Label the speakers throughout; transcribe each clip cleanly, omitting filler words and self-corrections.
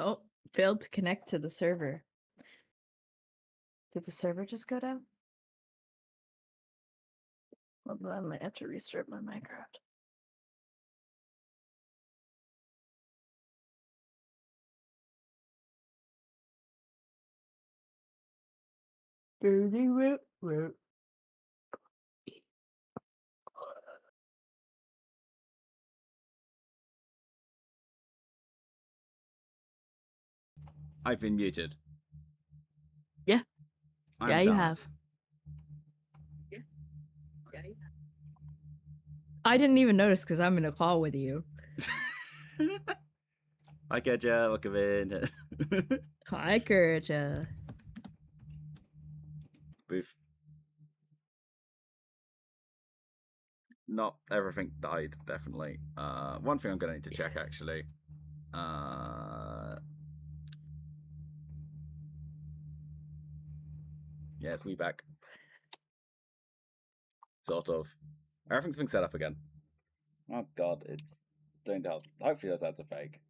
Speaker 1: Oh, failed to connect to the server. Did the server just go down? Well, then I might have to restart my Minecraft.
Speaker 2: I've been muted.
Speaker 1: Yeah.
Speaker 2: I'm
Speaker 1: Yeah, you have. I didn't even notice because I'm in a call with you.
Speaker 2: Hi, Kedja. Welcome in.
Speaker 1: Hi, Kurja.
Speaker 2: Boof. Not everything died, definitely. One thing I'm going to need to check, actually. Yes, we back. Sort of. Everything's been set up again. Oh god, it's doing that. Hopefully those ads are fake.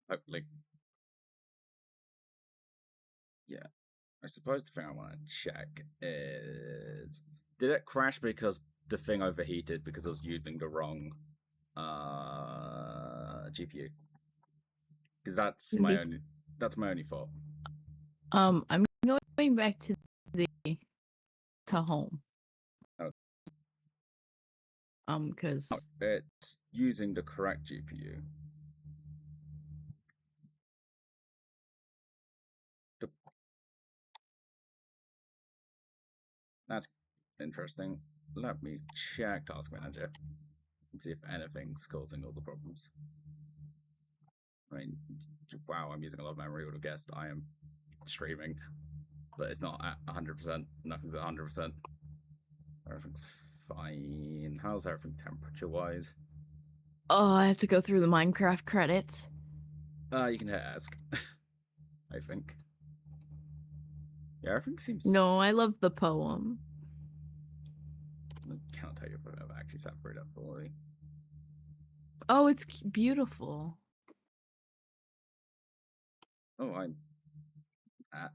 Speaker 2: Hopefully. Yeah. I suppose the thing I want to check is... Did it crash because the thing overheated because I was using the wrong GPU? Because that's my only fault.
Speaker 1: I'm going back to home.
Speaker 2: Oh.
Speaker 1: Because
Speaker 2: it's using the correct GPU. That's interesting. Let me check Task Manager and see if anything's causing all the problems. I mean, wow, I'm using a lot of memory. Would have guessed I am streaming, but it's not at 100%. Nothing's at 100%. Everything's fine. How's everything temperature-wise?
Speaker 1: oh, I have to go through the Minecraft credits.
Speaker 2: You can hit ask. I think. Yeah, everything seems...
Speaker 1: No, I love the poem.
Speaker 2: I can't tell you if I've actually separated up fully.
Speaker 1: Oh, it's beautiful.
Speaker 2: Oh, I'm at...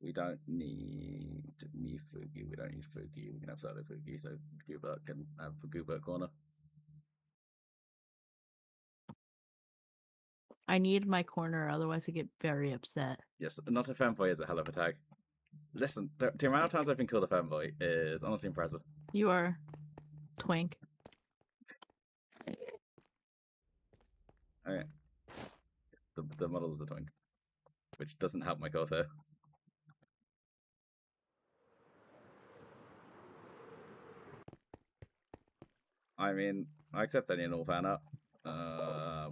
Speaker 2: We don't need me Fugi. We don't need Fugi. We can have Solo Fugi, so Goobert can have a Goobert corner.
Speaker 1: I need my corner, otherwise I get very upset.
Speaker 2: Yes, not a fanboy is a hell of a tag. Listen, the amount of times I've been called a fanboy is honestly impressive.
Speaker 1: You are twink.
Speaker 2: Okay. The model is a twink, which doesn't help my cause here. I mean, I accept any and all fan art,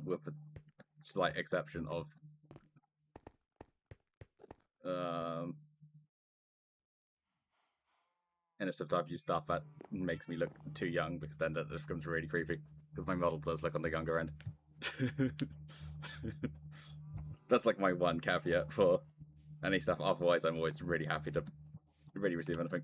Speaker 2: with the slight exception of innocent type use stuff that makes me look too young, because then that becomes really creepy. Because my model does look on the younger end. That's like my one caveat for any stuff. Otherwise, I'm always really happy to really receive anything.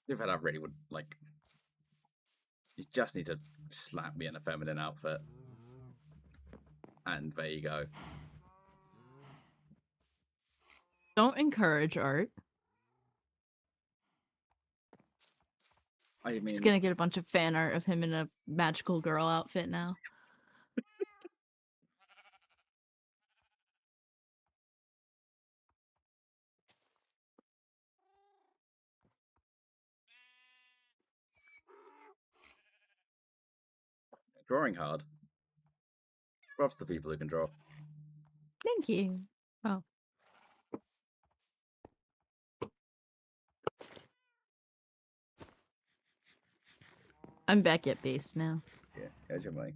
Speaker 2: If I really would like, you just need to slap me in a feminine outfit, and there you go.
Speaker 1: Don't encourage art.
Speaker 2: I mean,
Speaker 1: he's gonna get a bunch of fan art of him in a magical girl outfit now.
Speaker 2: drawing hard. Props to people who can draw.
Speaker 1: Thank you. Oh. I'm back at base now.
Speaker 2: Yeah, here's your money.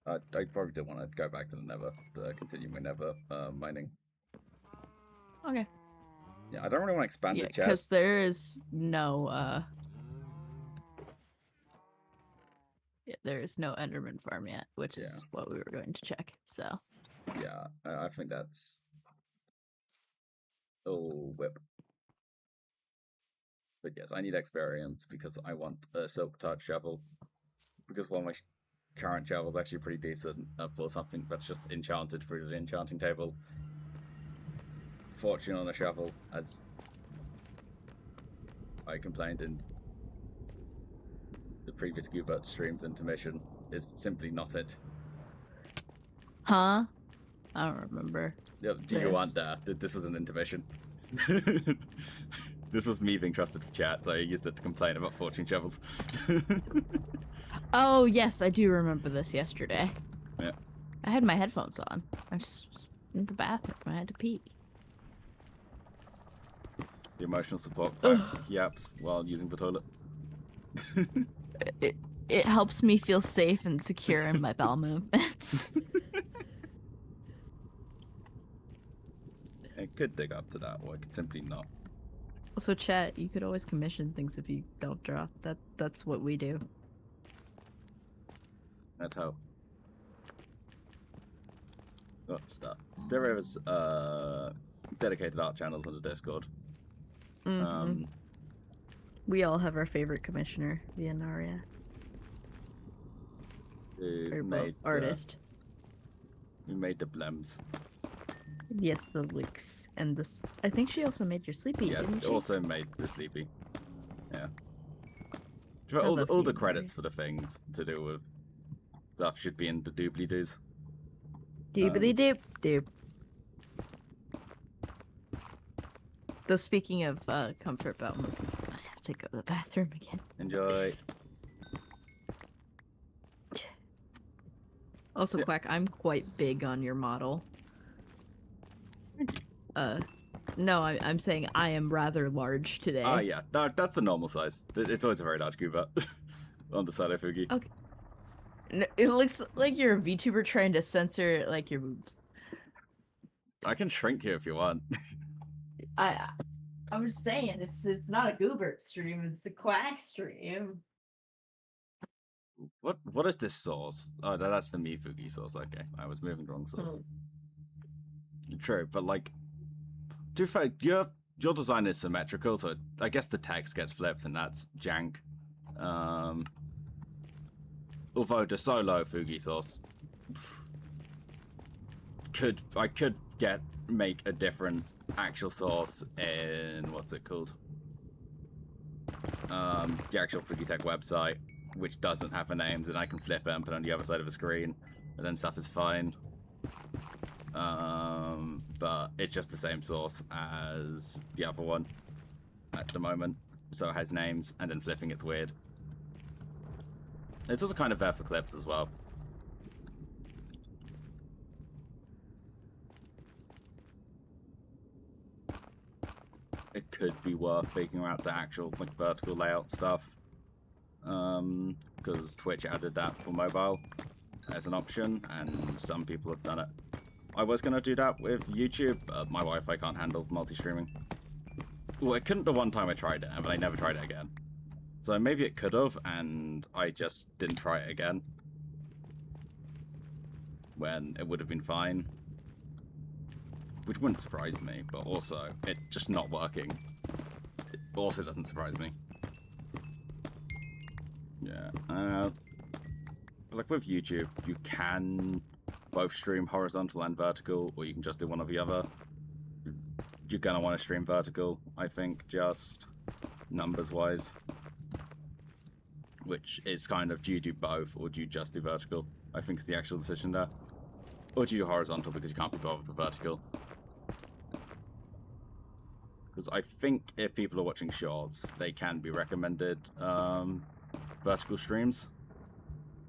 Speaker 2: I probably don't want to go back to the Nether to continue my Nether mining.
Speaker 1: Okay.
Speaker 2: Yeah, I don't really want to expand
Speaker 1: Yeah,
Speaker 2: the
Speaker 1: because
Speaker 2: chests.
Speaker 1: there is no there is no Enderman farm yet, which is what we were going to check. So
Speaker 2: Yeah, I think that's... Oh, whip. But yes, I need experience because I want a silk touch shovel. Because one of my current shovel is actually pretty decent for something that's just enchanted through the enchanting table. Fortune on a shovel, as I complained in the previous Gubert stream's intermission, is simply not it.
Speaker 1: huh? I don't remember.
Speaker 2: You weren't there. This was an intermission. This was me being trusted for chat, so I used it to complain about fortune shovels.
Speaker 1: Oh yes, I do remember this yesterday.
Speaker 2: Yeah.
Speaker 1: I had my headphones on. I was in the bathroom. I had to pee.
Speaker 2: The emotional support yaps while using the toilet.
Speaker 1: It helps me feel safe and secure in my bowel movements.
Speaker 2: It could dig up to that, or it could simply not.
Speaker 1: So chat, you could always commission things if you don't draw. That's what we do.
Speaker 2: That's how. Got stuff. There is dedicated art channels on the Discord.
Speaker 1: We all have our favorite commissioner, the Anaria.
Speaker 2: Who made
Speaker 1: artist.
Speaker 2: Who made the blems.
Speaker 1: Yes, the licks. And this. I think she also made your sleepy, didn't she?
Speaker 2: Also made the sleepy. Yeah. All the credits for the things to do with stuff should be in the doobly-doos.
Speaker 1: Doobly-doop doop. Though speaking of comfort bowel movement, I have to go to the bathroom again.
Speaker 2: Enjoy.
Speaker 1: Also, Quack, I'm quite big on your model. No, I'm saying I am rather large today.
Speaker 2: Ah, yeah. No, that's the normal size. It's always a very large Cuba on the side of Fugi.
Speaker 1: Okay. It looks like you're a VTuber trying to censor, like, your boobs.
Speaker 2: I can shrink you if you want.
Speaker 1: I'm just saying, it's not a Goobert stream, it's a Quack stream.
Speaker 2: What is this sauce? Oh, that's the Mifugi sauce. Okay, I was moving the wrong sauce. True, but like, to be fair, your design is symmetrical, so I guess the text gets flipped, and that's jank. Although the solo Fugi sauce I could make a different actual sauce in what's it called? The actual Fugitech website, which doesn't have a name, and I can flip it and put it on the other side of the screen, and then stuff is fine. But it's just the same source as the other one at the moment, so it has names, and then flipping it's weird. It's also kind of there for clips as well. It could be worth figuring out the actual like vertical layout stuff, because Twitch added that for mobile as an option, and some people have done it. I was going to do that with YouTube, but my Wi-Fi can't handle multi-streaming. Well, it couldn't the one time I tried it, but I never tried it again. So maybe it could have, and I just didn't try it again. When it would have been fine. Which wouldn't surprise me, but also, it just not working. It also doesn't surprise me. Yeah, but like with YouTube, you can both stream horizontal and vertical, or you can just do one or the other. You're gonna want to stream vertical, I think, just numbers-wise. Which is kind of, do you do both, or do you just do vertical? I think is the actual decision there. Or do you do horizontal because you can't be bothered with vertical? Because I think if people are watching shorts, they can be recommended vertical streams.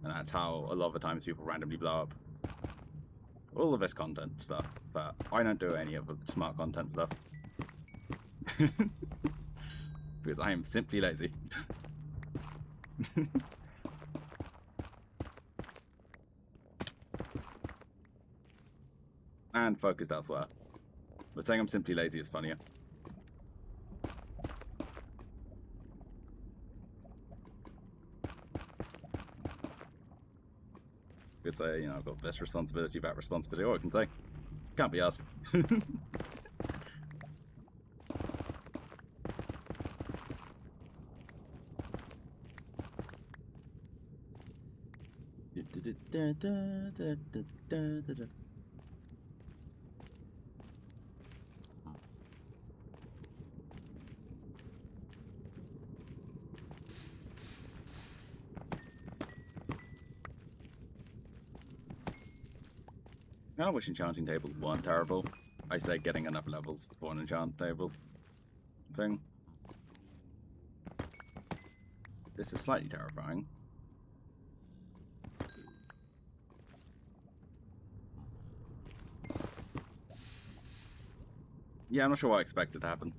Speaker 2: And that's how a lot of the times people randomly blow up. All of this content stuff, but I don't do any of the smart content stuff. Because I am simply lazy. And focused elsewhere. But saying I'm simply lazy is funnier. Could say, you know, I've got this responsibility, that responsibility, or I can say, can't be asked. I wish enchanting tables weren't terrible. I say getting enough levels for an enchant table thing. This is slightly terrifying. Yeah, I'm not sure what I expected to happen.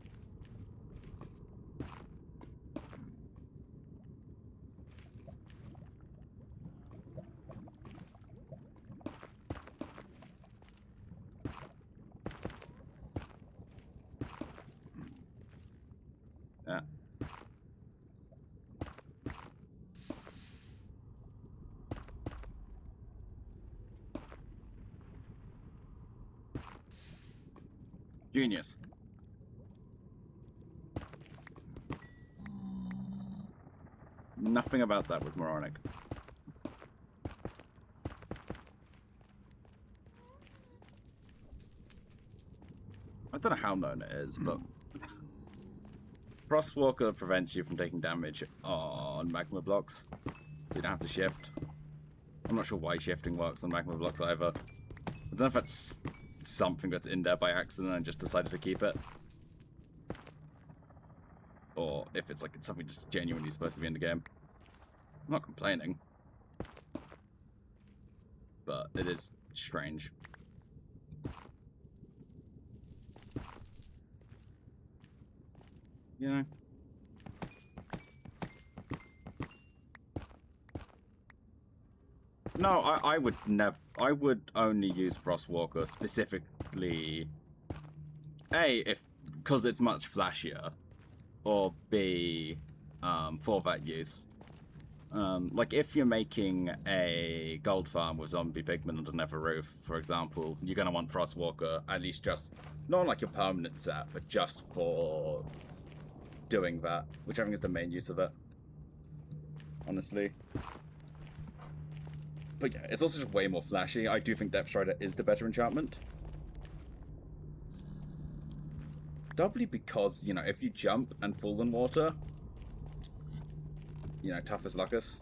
Speaker 2: Yeah. Genius. Nothing about that was moronic. I don't know how known it is, but Frostwalker prevents you from taking damage on magma blocks, so you don't have to shift. I'm not sure why shifting works on magma blocks either. I don't know if that's something that's in there by accident and just decided to keep it. Or if it's like it's something just genuinely supposed to be in the game. I'm not complaining. But it is strange. You know? No, I would never. I would only use Frostwalker specifically. A, if because it's much flashier, or B, for that use. Like if you're making a gold farm with zombie pigmen under Nether Roof, for example, you're gonna want Frostwalker at least just not like your permanent set, but just for doing that, which I think is the main use of it. Honestly. But yeah, it's also just way more flashy. I do think Depth Strider is the better enchantment. Doubly because, you know, if you jump and fall in water, you know, tough as Luckus.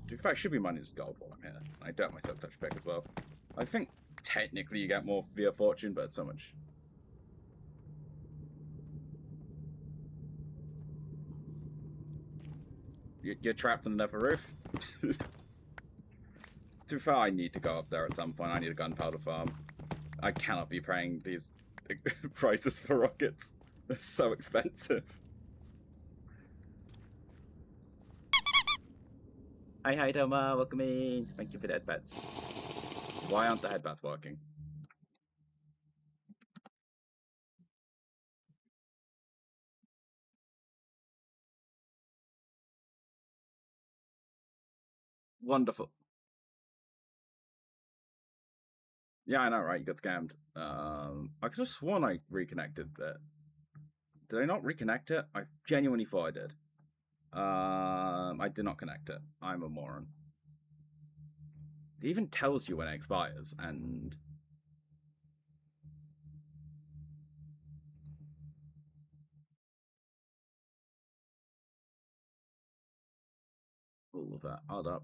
Speaker 2: In fact, should be mining this gold while I'm here. I doubt myself touch pick as well. I think technically you get more via fortune, but it's so much. You're trapped in the Nether Roof. To be fair, I need to go up there at some point. I need a gunpowder farm. I cannot be paying these prices for rockets. They're so expensive. Hi, Toma. Welcome in. Thank you for the headbats. Why aren't the headbats working? Wonderful. Yeah, I know, right? You got scammed. I could have sworn I reconnected it. Did I not reconnect it? I genuinely thought I did. I did not connect it. I'm a moron. It even tells you when it expires, and all of that. Hold up.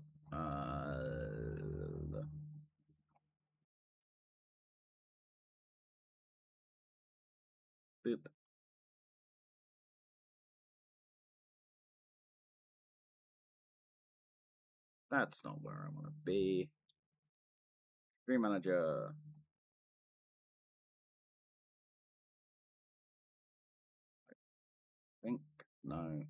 Speaker 2: Boop. That's not where I want to be. Stream manager. I think no.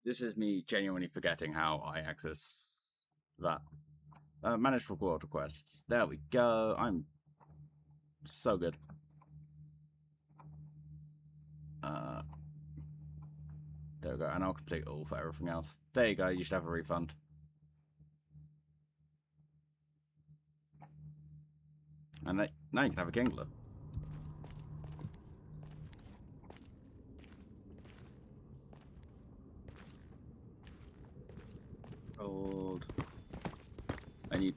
Speaker 2: This is me genuinely forgetting how I access that. Manage reward requests. There we go. I'm so good. There we go. And I'll complete all for everything else. There you go. You should have a refund. And now you can have a Kingler. Gold. I need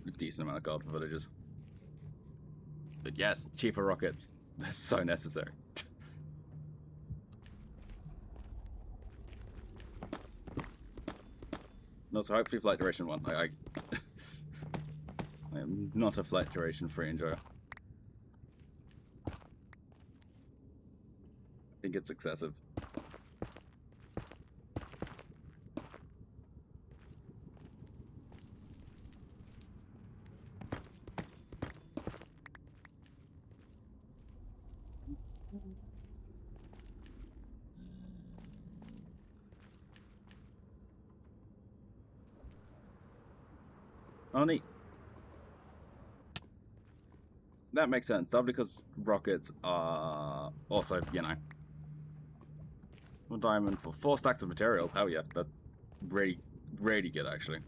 Speaker 2: a decent amount of gold for villagers. But yes, cheaper rockets. They're so necessary. And also, hopefully flight duration 1. I am not a flight duration free enjoyer. I think it's excessive. Oh, neat. That makes sense. That'll because rockets are also, you know, 1 diamond for 4 stacks of material. Hell yeah, that's really, really good actually.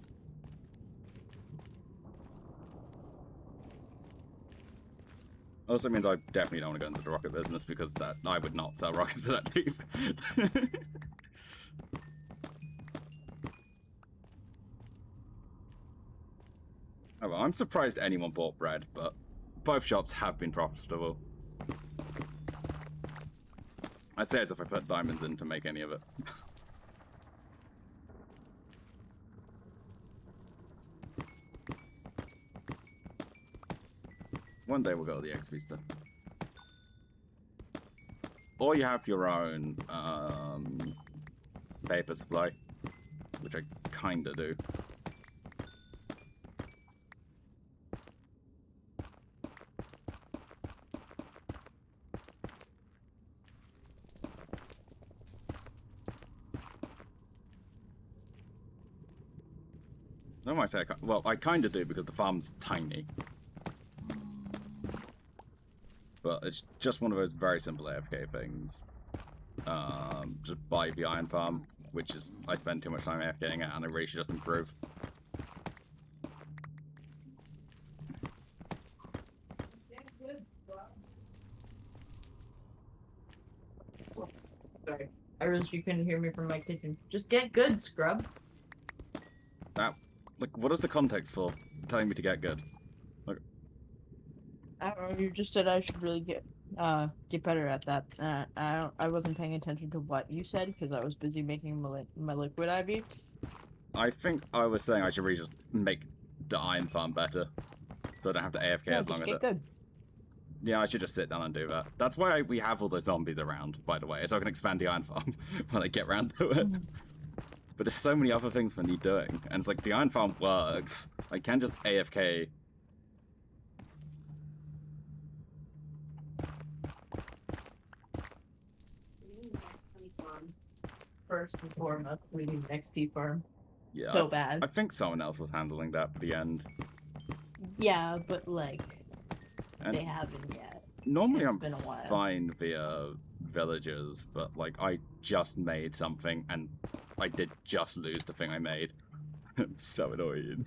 Speaker 2: Also means I definitely don't want to go into the rocket business because that I would not sell rockets for that cheap. Oh, well, I'm surprised anyone bought bread, but both shops have been profitable. I say as if I put diamonds in to make any of it. One day we'll go to the XP stuff. Or you have your own paper supply, which I kinda do. No, I say I can't. Well, I kinda do because the farm's tiny. But it's just one of those very simple AFK things. Just buy the iron farm, which is I spend too much time AFKing it, and I really should just improve.
Speaker 1: Sorry. I realized you couldn't hear me from my kitchen. Just get good, scrub.
Speaker 2: Now, like, what is the context for telling me to get good? Like,
Speaker 1: I don't know. You just said I should really get better at that. I wasn't paying attention to what you said because I was busy making my liquid IV.
Speaker 2: I think I was saying I should really just make the iron farm better, so I don't have to AFK
Speaker 1: No,
Speaker 2: as long
Speaker 1: just
Speaker 2: as
Speaker 1: get
Speaker 2: it.
Speaker 1: good.
Speaker 2: Yeah, I should just sit down and do that. That's why we have all those zombies around, by the way, so I can expand the iron farm when I get round to it. But there's so many other things we need doing, and it's like the iron farm works. I can just AFK.
Speaker 1: First and foremost, we need an XP farm.
Speaker 2: Yeah,
Speaker 1: So bad.
Speaker 2: I think someone else was handling that for the end.
Speaker 1: Yeah, but like
Speaker 2: And
Speaker 1: they haven't yet.
Speaker 2: normally
Speaker 1: It's
Speaker 2: I'm
Speaker 1: been a while.
Speaker 2: fine via villagers, but like I just made something and I did just lose the thing I made. I'm so annoyed.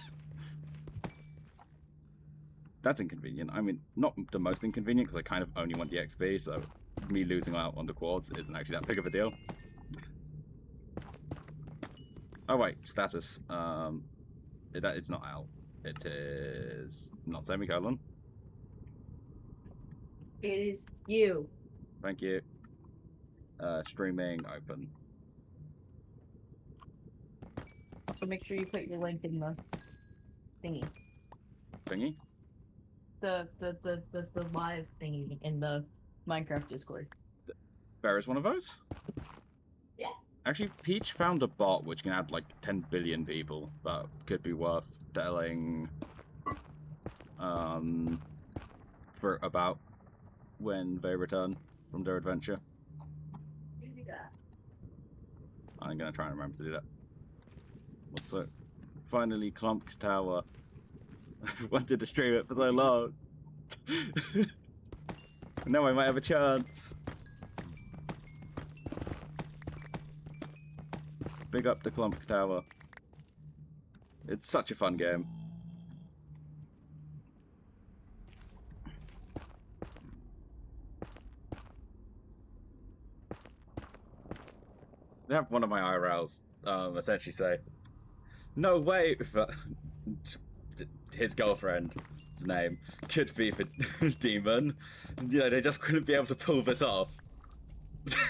Speaker 2: That's inconvenient. I mean, not the most inconvenient because I kind of only want the XP, so me losing out on the quartz isn't actually that big of a deal. Oh wait, status. It's not out. It is not semicolon.
Speaker 1: It is you.
Speaker 2: Thank you. Streaming open.
Speaker 1: So make sure you put your link in the thingy.
Speaker 2: Thingy.
Speaker 1: The live thingy in the Minecraft Discord.
Speaker 2: There is one of those?
Speaker 1: Yeah.
Speaker 2: Actually, Peach found a bot which can add like 10 billion people. That could be worth telling for about when they return from their adventure. I'm gonna try and remember to do that. What's it? Finally, Clump Tower. I wanted to stream it for so long. Now I might have a chance. Big up the Clump Tower. It's such a fun game. I have one of my IRLs essentially say, "No way!" But his girlfriend's name could be for Demon. You know, they just couldn't be able to pull this off.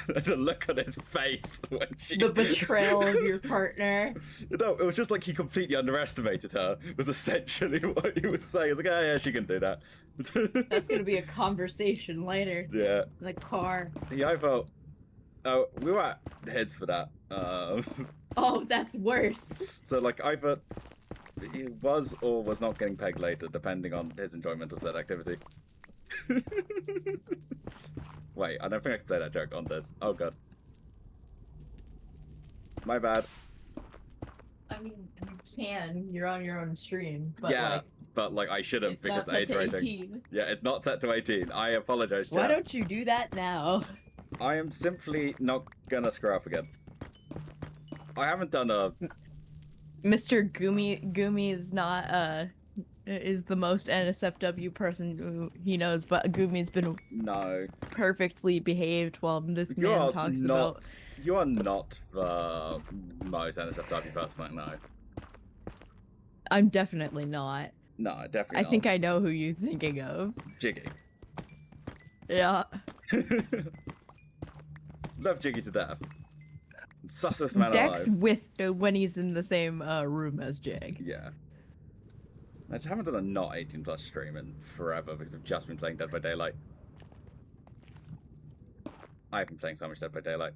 Speaker 2: The look on his face when she...
Speaker 1: The betrayal of your partner.
Speaker 2: No, it was just like he completely underestimated her, was essentially what he was saying. It's like, oh yeah, she can do that.
Speaker 1: That's gonna be a conversation later.
Speaker 2: Yeah.
Speaker 1: In the car.
Speaker 2: He either... Oh, we were at heads for that.
Speaker 1: Oh, that's worse.
Speaker 2: So, like, either he was or was not getting pegged later, depending on his enjoyment of said activity. Wait, I don't think I can say that joke on this. Oh god. My bad.
Speaker 1: I mean, you can. You're on your own stream. But
Speaker 2: Yeah,
Speaker 1: like,
Speaker 2: but like I shouldn't
Speaker 1: it's
Speaker 2: because
Speaker 1: not
Speaker 2: the age
Speaker 1: set to
Speaker 2: rating.
Speaker 1: 18.
Speaker 2: Yeah, it's not set to 18. I apologize, chat.
Speaker 1: Why don't you do that now?
Speaker 2: I am simply not gonna screw up again. I haven't done a...
Speaker 1: Mr. Gumi is not is the most NSFW person who he knows, but Gumi's been
Speaker 2: No.
Speaker 1: perfectly behaved while this
Speaker 2: You
Speaker 1: man
Speaker 2: are
Speaker 1: talks
Speaker 2: not...
Speaker 1: about.
Speaker 2: You are not the most NSFW person I know.
Speaker 1: I'm definitely not.
Speaker 2: No, definitely
Speaker 1: I
Speaker 2: not.
Speaker 1: think I know who you're thinking of.
Speaker 2: Jiggy.
Speaker 1: Yeah.
Speaker 2: Love Jiggy to death. Sussest man
Speaker 1: Dex
Speaker 2: alive.
Speaker 1: with when he's in the same room as Jig.
Speaker 2: Yeah. I just haven't done a not 18 plus stream in forever because I've just been playing Dead by Daylight. I've been playing so much Dead by Daylight.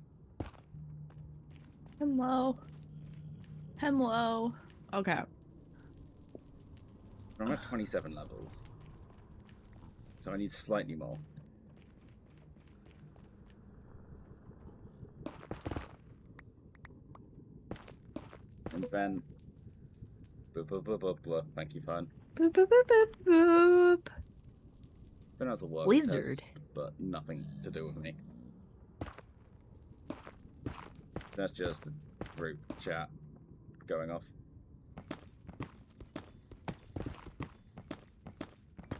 Speaker 1: Hello. Hello. Okay.
Speaker 2: I'm at 27 levels. So I need slightly more. And then... Boop, boop, boop, boop, boop. Thank you, fun.
Speaker 1: Boop boop boop boop boop.
Speaker 2: Then as a work
Speaker 1: Blizzard.
Speaker 2: test, but nothing to do with me. That's just a group chat going off.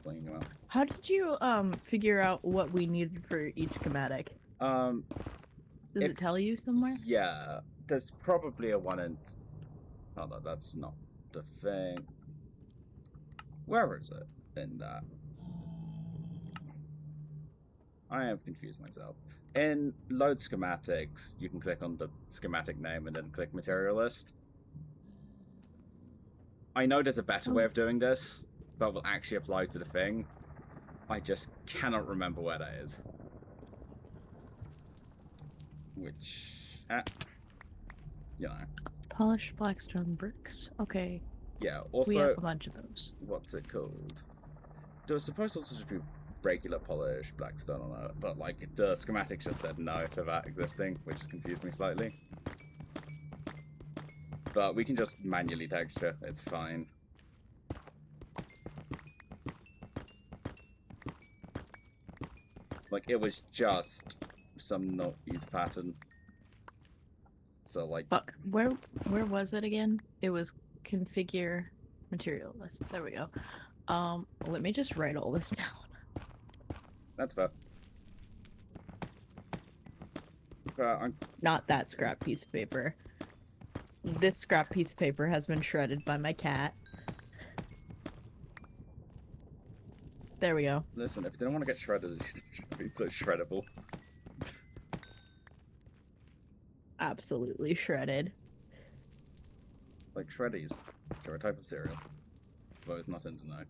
Speaker 2: Playing them out.
Speaker 1: How did you figure out what we needed for each schematic? Does it tell you somewhere?
Speaker 2: Yeah, there's probably a one in... Oh, no, that's not the thing. Where is it in that? I have confused myself. In load schematics, you can click on the schematic name and then click material list. I know there's a better way of doing this, but will actually apply to the thing. I just cannot remember where that is. Which, you know.
Speaker 1: Polished blackstone bricks. Okay.
Speaker 2: Yeah, also...
Speaker 1: We have a bunch of those.
Speaker 2: What's it called? There was supposed to also just be regular polished blackstone on it, but like the schematics just said no to that existing, which has confused me slightly. But we can just manually texture, it's fine. Like it was just some noise pattern. So like
Speaker 1: Fuck. Where was it again? It was configure material list. There we go. Let me just write all this down.
Speaker 2: that's fair.
Speaker 1: Not that scrap piece of paper. This scrap piece of paper has been shredded by my cat. There we go.
Speaker 2: Listen, if they don't want to get shredded, it should be so shreddable.
Speaker 1: Absolutely shredded.
Speaker 2: Like shreddies, which are a type of cereal. But it's not in to know.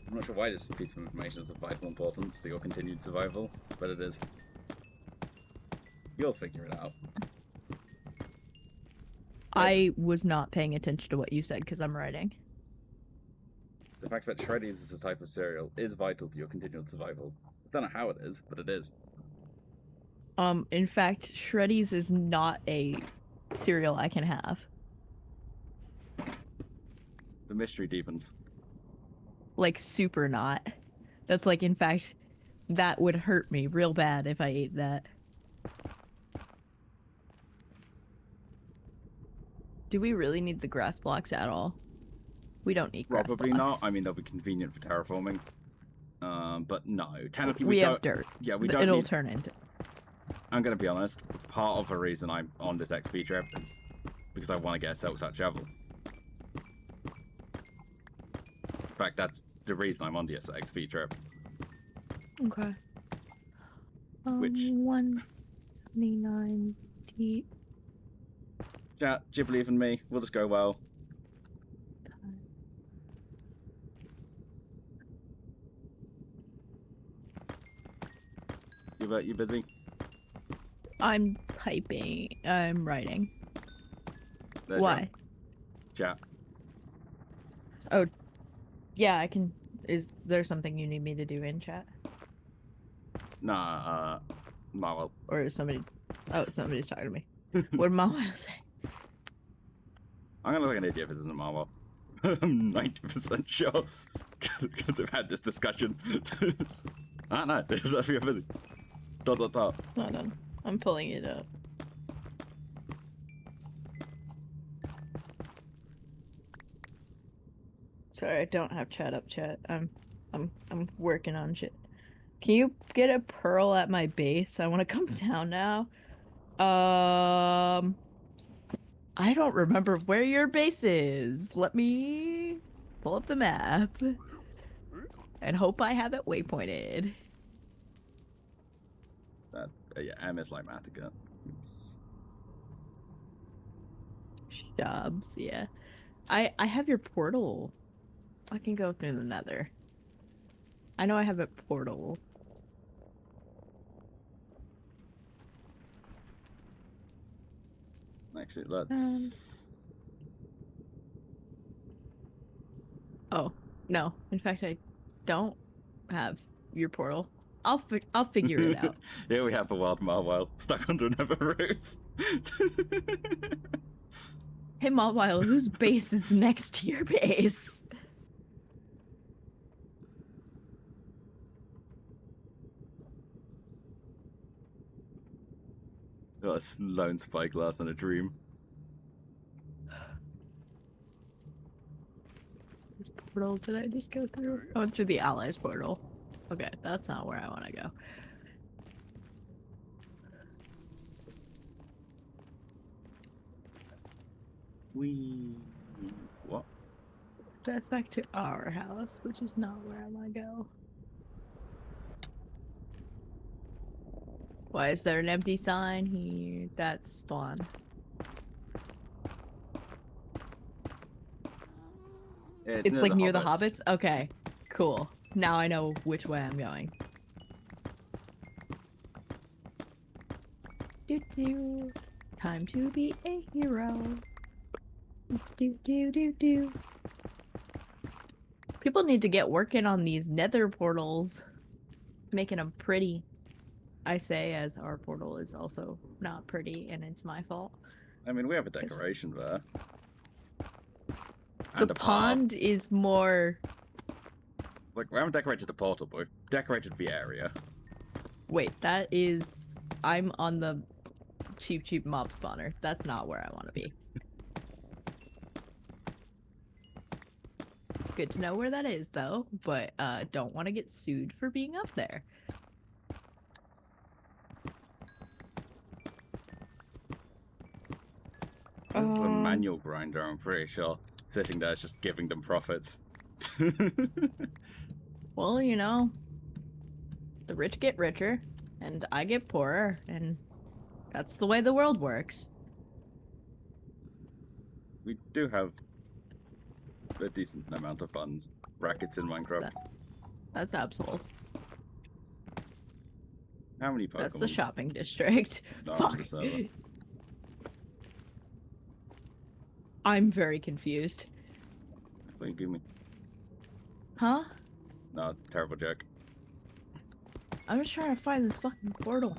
Speaker 2: I'm not sure why this piece of information is of vital importance to your continued survival, but it is. You'll figure it out.
Speaker 1: I was not paying attention to what you said because I'm writing.
Speaker 2: The fact that shreddies is a type of cereal is vital to your continued survival. I don't know how it is, but it is.
Speaker 1: In fact, Shreddies is not a cereal I can have.
Speaker 2: The mystery deepens.
Speaker 1: Like, super not. That's like, in fact, that would hurt me real bad if I ate that. Do we really need the grass blocks at all? We don't need grass
Speaker 2: Probably
Speaker 1: blocks.
Speaker 2: not. I mean, they'll be convenient for terraforming. But no, technically
Speaker 1: We
Speaker 2: don't.
Speaker 1: have dirt.
Speaker 2: Yeah, we don't
Speaker 1: It'll
Speaker 2: need.
Speaker 1: turn into.
Speaker 2: I'm gonna be honest. Part of the reason I'm on this XP trip is because I want to get a silk touch shovel. In fact, that's the reason I'm on this XP trip.
Speaker 1: Okay.
Speaker 2: Which-
Speaker 1: 179 deep.
Speaker 2: Chat, do you believe in me? We'll just go well. You busy?
Speaker 1: I'm typing. I'm writing.
Speaker 2: There's
Speaker 1: Why?
Speaker 2: Chat.
Speaker 1: Oh, yeah, I can. Is there something you need me to do in chat?
Speaker 2: Nah, Marwell.
Speaker 1: Or is somebody. Oh, somebody's talking to me. What did Mama say?
Speaker 2: I'm gonna look like an idiot if it isn't Marwell. I'm 90% sure. Because I've had this discussion. I don't know. There's if you're busy. Dot.
Speaker 1: Hold on. I'm pulling it up. Sorry, I don't have chat up. Chat. I'm working on shit. Can you get a pearl at my base? I want to come down now. I don't remember where your base is. Let me pull up the map and hope I have it waypointed.
Speaker 2: That yeah, M is like Matica. Oops.
Speaker 1: Jobs, yeah. I have your portal. I can go through the nether. I know I have a portal.
Speaker 2: Actually, let's.
Speaker 1: Oh, no. In fact, I don't have your portal. I'll figure it out.
Speaker 2: Here we have a wild Marwell stuck under another roof.
Speaker 1: Hey, Mawile, whose base is next to your base?
Speaker 2: Got a lone spyglass and a dream.
Speaker 1: This portal, did I just go through? I went through the Allies portal. Okay, that's not where I want to go.
Speaker 2: What?
Speaker 1: That's back to our house, which is not where I want to go. Why is there an empty sign here? That's spawn. It's like near the hobbits? Okay, cool. Now I know which way I'm going. Do. Time to be a hero. Do. People need to get working on these nether portals. Making them pretty. I say as our portal is also not pretty and it's my fault.
Speaker 2: I mean, we have a decoration there.
Speaker 1: The pond is more...
Speaker 2: Like, we haven't decorated the portal, but we've decorated the area.
Speaker 1: Wait, that is... I'm on the cheap mob spawner. That's not where I want to be. Good to know where that is, though, but don't want to get sued for being up there.
Speaker 2: This is a manual grinder, I'm pretty sure. Sitting there is just giving them profits.
Speaker 1: Well, you know, the rich get richer, and I get poorer, and that's the way the world works.
Speaker 2: We do have a decent amount of funds. Brackets in Minecraft.
Speaker 1: That's absolutes.
Speaker 2: How many Pokemon?
Speaker 1: That's the shopping district. Fuck. I'm very confused.
Speaker 2: What you give me?
Speaker 1: Huh?
Speaker 2: No, terrible joke.
Speaker 1: I'm just trying to find this fucking portal.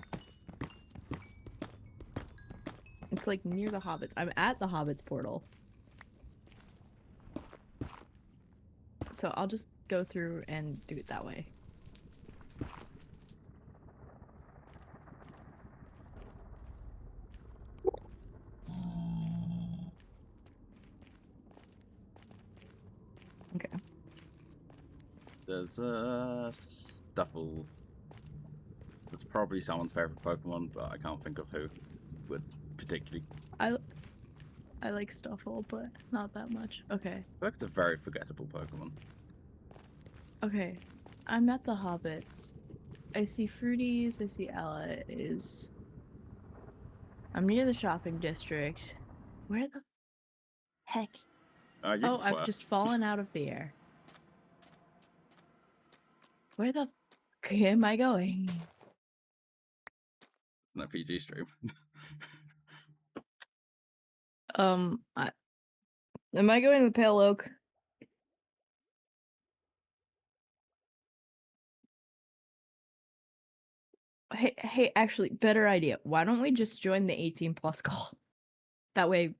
Speaker 1: It's like near the hobbits. I'm at the hobbits portal. So I'll just go through and do it that way. Okay.
Speaker 2: There's a Stuffle. That's probably someone's favorite Pokemon, but I can't think of who would particularly.
Speaker 1: I like Stuffle, but not that much. Okay.
Speaker 2: I feel like it's a very forgettable Pokemon.
Speaker 1: Okay. I'm at the hobbits. I see Fruities, I see Allies. I'm near the shopping district. Where the heck?
Speaker 2: You
Speaker 1: Oh,
Speaker 2: can
Speaker 1: I've
Speaker 2: swear.
Speaker 1: just fallen out of the air. Where the f am I going?
Speaker 2: It's an PG stream.
Speaker 1: Am I going to the Pale Oak? Hey, actually, better idea. Why don't we just join the 18 plus call? That way,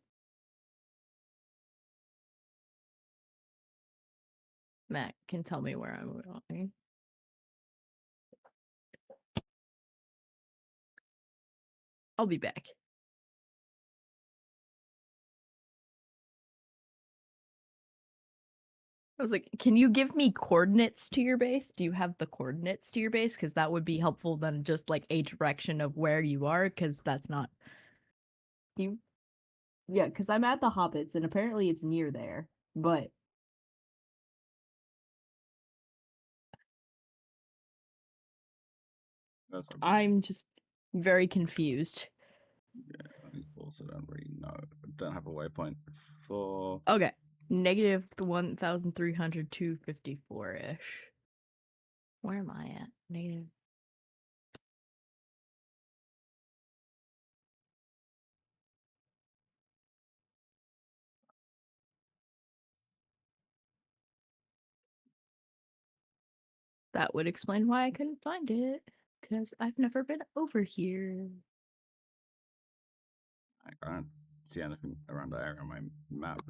Speaker 1: Matt can tell me where I'm going. I'll be back. I was like, can you give me coordinates to your base? Do you have the coordinates to your base? Because that would be helpful than just like a direction of where you are, because that's not. You. Yeah, because I'm at the Hobbits, and apparently it's near there, but. I'm just very confused.
Speaker 2: Yeah, I also don't really know. I don't have a waypoint for.
Speaker 1: Okay. Negative 1,354-ish. Where am I at? Negative. That would explain why I couldn't find it. Because I've never been over here.
Speaker 2: I can't see anything around the area on my map.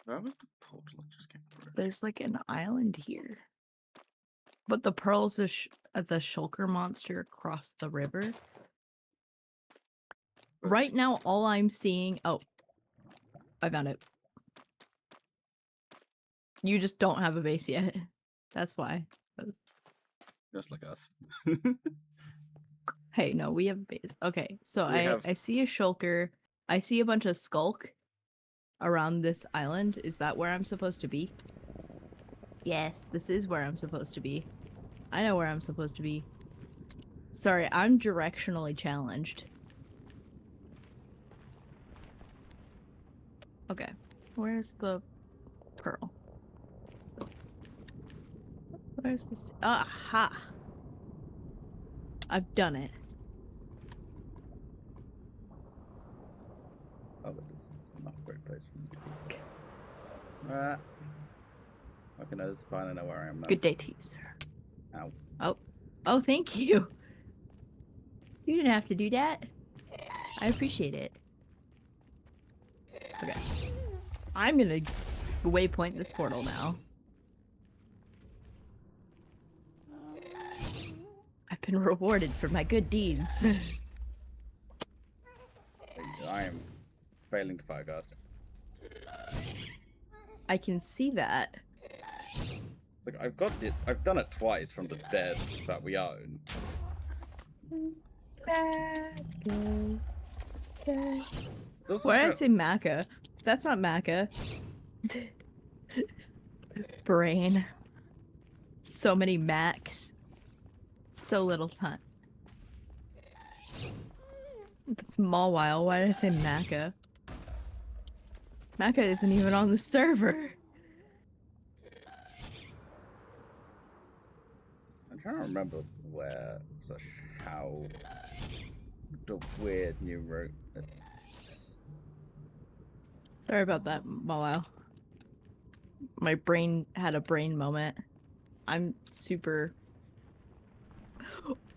Speaker 2: Where was the portal I just came through?
Speaker 1: There's like an island here. But the pearl's the shulker monster across the river. Right now, all I'm seeing... Oh. I found it. You just don't have a base yet. That's why.
Speaker 2: Just like us.
Speaker 1: Hey, no, we have a base. Okay, so I see a shulker. I see a bunch of skulk around this island. Is that where I'm supposed to be? Yes, this is where I'm supposed to be. I know where I'm supposed to be. Sorry, I'm directionally challenged. Okay, where's the pearl? Where's this? Aha! I've done it.
Speaker 2: Oh, but this is not a great place for me to be. Okay, no, it's fine. I know where I am now.
Speaker 1: Good day to you, sir.
Speaker 2: Ow.
Speaker 1: Oh, thank you. You didn't have to do that. I appreciate it. Okay. I'm gonna waypoint this portal now. I've been rewarded for my good deeds.
Speaker 2: I am failing to firecast.
Speaker 1: I can see that.
Speaker 2: Look, I've done it twice from the desks that we own.
Speaker 1: Why did I say Maca? That's not Maca. Brain. So many Macs. So little time. It's Mawile. Why did I say Maca? Maca isn't even on the server.
Speaker 2: I'm trying to remember where how the weird new route.
Speaker 1: Sorry about that, Mawile. My brain had a brain moment. I'm super...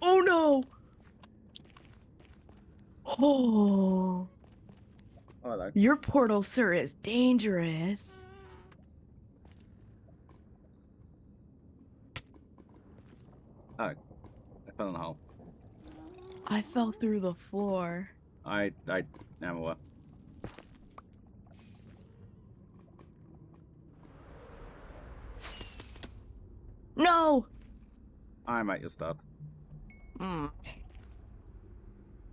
Speaker 1: Oh no! Oh,
Speaker 2: hello.
Speaker 1: your portal, sir, is dangerous.
Speaker 2: Oh, I fell in a hole.
Speaker 1: I fell through the floor.
Speaker 2: I am what?
Speaker 1: No!
Speaker 2: I'm at your stuff.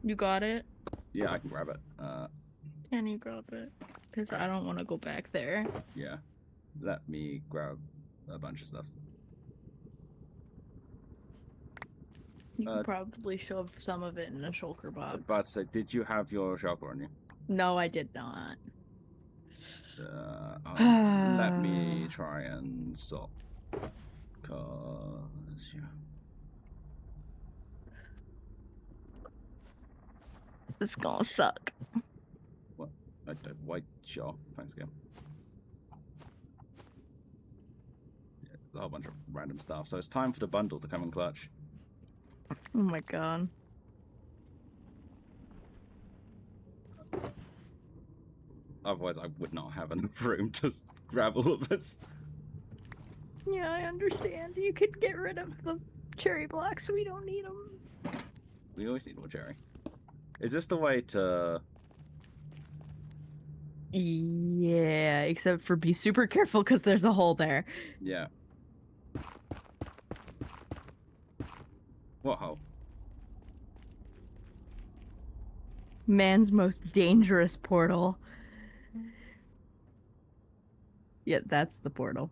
Speaker 1: You got it?
Speaker 2: Yeah, I can grab it.
Speaker 1: Can you grab it? Because I don't want to go back there.
Speaker 2: Yeah. Let me grab a bunch of stuff.
Speaker 1: You can probably shove some of it in a shulker box.
Speaker 2: But so, did you have your shulker on you?
Speaker 1: No, I did not.
Speaker 2: Let me try and sort. Cause yeah.
Speaker 1: This is gonna suck.
Speaker 2: What? White sure. Thanks again. Yeah, a whole bunch of random stuff. So it's time for the bundle to come in clutch.
Speaker 1: Oh my god.
Speaker 2: Otherwise, I would not have enough room to grab all of this.
Speaker 1: Yeah, I understand. You could get rid of the cherry blocks. We don't need them.
Speaker 2: We always need more cherry. Is this the way to...
Speaker 1: Yeah, except for be super careful because there's a hole there.
Speaker 2: Yeah. What hole?
Speaker 1: Man's most dangerous portal. Yeah, that's the portal.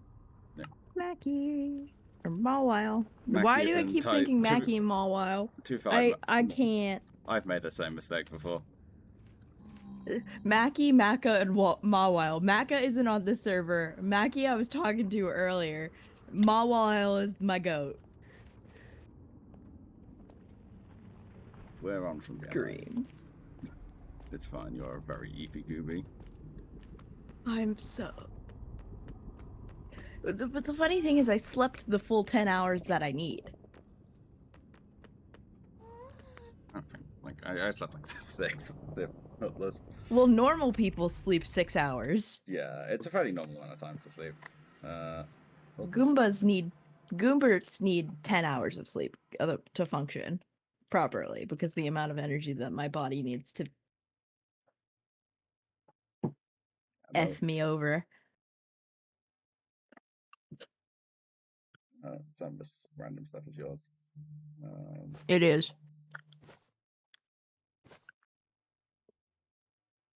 Speaker 2: Yeah.
Speaker 1: Mackie. Or Mawile.
Speaker 2: Mackie
Speaker 1: Why do
Speaker 2: is
Speaker 1: I
Speaker 2: in
Speaker 1: keep thinking Mackie and Mawile?
Speaker 2: Too far.
Speaker 1: I can't.
Speaker 2: I've made the same mistake before.
Speaker 1: Mackie, Macca, and Mawile. Macca isn't on this server. Mackie I was talking to earlier. Mawile is my goat.
Speaker 2: We're on from
Speaker 1: Screams.
Speaker 2: It's fine, you're a very eepy gooby.
Speaker 1: I'm so... But the funny thing is I slept the full 10 hours that I need.
Speaker 2: Okay. Like, I slept like 6. Not less.
Speaker 1: Well, normal people sleep 6 hours.
Speaker 2: Yeah, it's a fairly normal amount of time to sleep.
Speaker 1: Goombas need 10 hours of sleep to function properly because the amount of energy that my body needs to F me over.
Speaker 2: Some of this random stuff is yours.
Speaker 1: It is.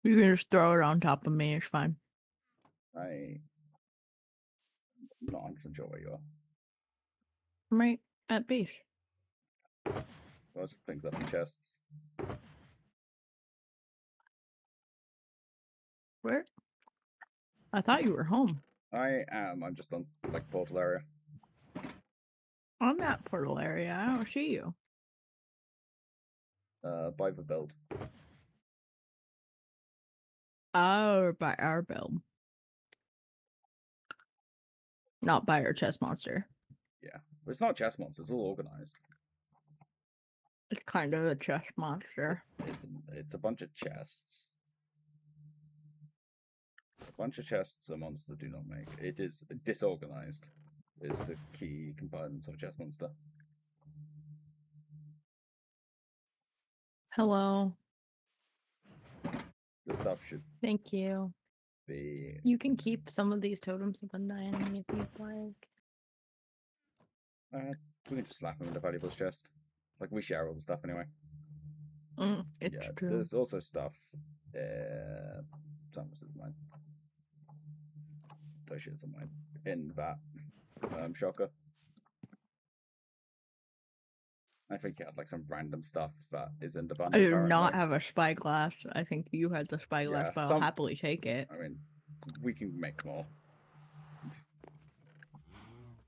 Speaker 1: You can just throw it on top of me, it's fine.
Speaker 2: I'm not 100% sure where you are.
Speaker 1: I'm right at base.
Speaker 2: Those things up in chests.
Speaker 1: Where? I thought you were home.
Speaker 2: I am. I'm just on, like, portal area.
Speaker 1: On that portal area, I don't see you.
Speaker 2: By the build.
Speaker 1: Oh, by our build. Not by our chest monster.
Speaker 2: Yeah. But it's not chest monster, it's all organized.
Speaker 1: It's kind of a chest monster.
Speaker 2: It's a bunch of chests. A bunch of chests a monster do not make. It is disorganized. Is the key components of a chest monster.
Speaker 1: Hello.
Speaker 2: The stuff should
Speaker 1: Thank you.
Speaker 2: be...
Speaker 1: You can keep some of these totems of undying if you'd like.
Speaker 2: We can just slap them in the valuables chest. Like, we share all the stuff anyway.
Speaker 1: It's true.
Speaker 2: There's also stuff... some of this is mine. Those shits are mine. In that shocker. I think you had like some random stuff that is in the bundle.
Speaker 1: I do not have a spyglass. I think you had the spyglass, but I'll happily take it.
Speaker 2: I mean, we can make more.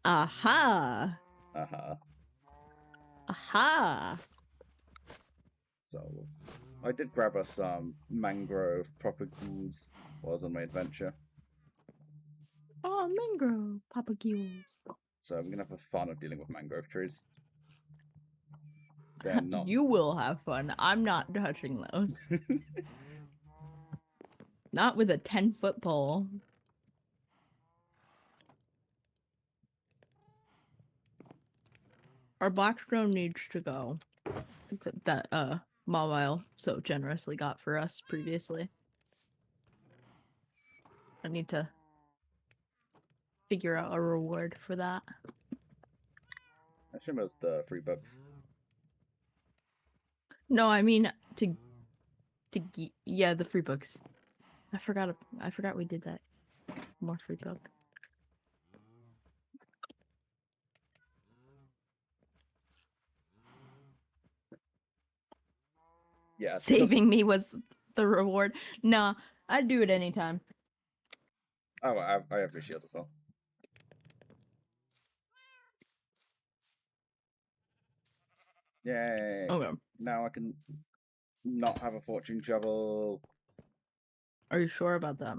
Speaker 1: Aha!
Speaker 2: Aha.
Speaker 1: Aha!
Speaker 2: So, I did grab us some mangrove propagoules while I was on my adventure.
Speaker 1: mangrove papageos.
Speaker 2: So I'm gonna have fun of dealing with mangrove trees. They're not.
Speaker 1: You will have fun. I'm not touching those. Not with a 10-foot pole. Our blackstone needs to go. Except that Mawile so generously got for us previously. I need to figure out a reward for that.
Speaker 2: I assume it was the free books.
Speaker 1: No, I mean yeah, the free books. I forgot we did that. More free book.
Speaker 2: Yeah.
Speaker 1: Saving me was the reward. Nah, I'd do it anytime.
Speaker 2: Oh, I have your shield as well. Yay!
Speaker 1: Okay.
Speaker 2: Now I can not have a fortune shovel.
Speaker 1: Are you sure about that?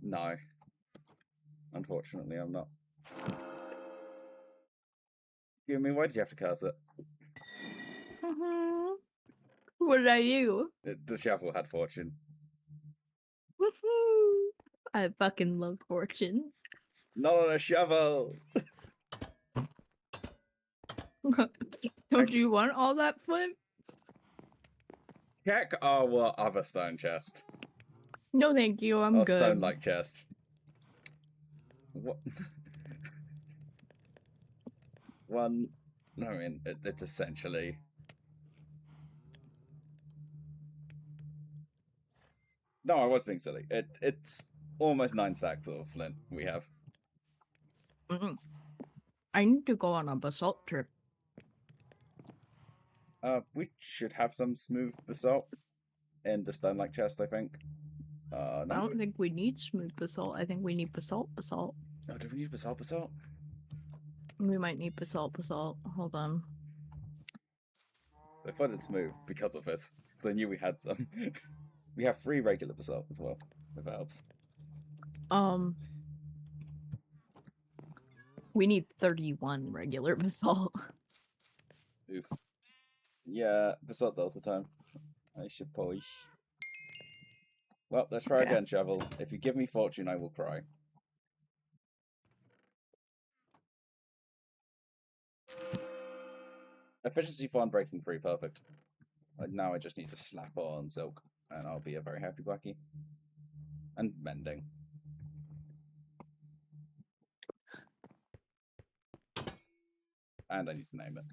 Speaker 2: No. Unfortunately, I'm not. I mean, why did you have to curse it?
Speaker 1: What did I do?
Speaker 2: The shovel had fortune.
Speaker 1: I fucking love fortune.
Speaker 2: Not on a shovel!
Speaker 1: Don't you want all that flint?
Speaker 2: Check our other stone chest.
Speaker 1: No, thank you. I'm good.
Speaker 2: Stone-like chest. What? One. I mean, it's essentially. No, I was being silly. It's almost 9 stacks of flint we have.
Speaker 1: I need to go on a basalt trip.
Speaker 2: We should have some smooth basalt in the stone-like chest, I think. No?
Speaker 1: I don't think we need smooth basalt. I think we need basalt.
Speaker 2: Oh, do we need basalt?
Speaker 1: We might need basalt. Hold on.
Speaker 2: I thought it's smooth because of this. Because I knew we had some. We have 3 regular basalt as well, if that helps.
Speaker 1: We need 31 regular basalt.
Speaker 2: Oof. Yeah, basalt delta time. I should polish. Well, let's try again, shovel. If you give me fortune, I will cry. Efficiency 4 and breaking 3, perfect. Now I just need to slap on silk, and I'll be a very happy Blackie. And mending. And I need to name it.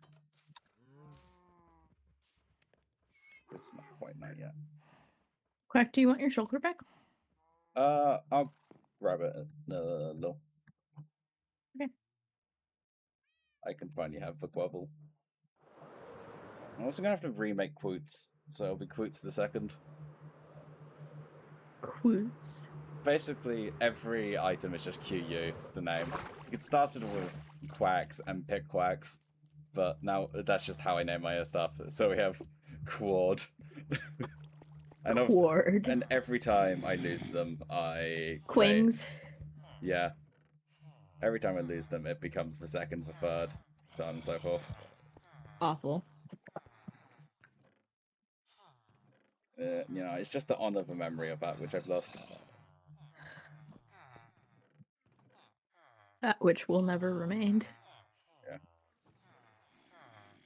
Speaker 2: It's not quite night yet.
Speaker 1: Quack, do you want your shulker back?
Speaker 2: I'll grab it a little.
Speaker 1: Okay.
Speaker 2: I can finally have the Quabble. I'm also gonna have to remake Quoots, so it'll be Quoots the second.
Speaker 1: Quoots.
Speaker 2: Basically, every item is just QU, the name. It started with Quacks and Pick Quacks, but now that's just how I name my stuff. So we have Quad. And every time I lose them, I
Speaker 1: Quings.
Speaker 2: say, yeah. Every time I lose them, it becomes the second, the third, so on and so forth.
Speaker 1: Awful.
Speaker 2: You know, it's just to honor the memory of that which I've lost.
Speaker 1: That which will never remain.
Speaker 2: Yeah.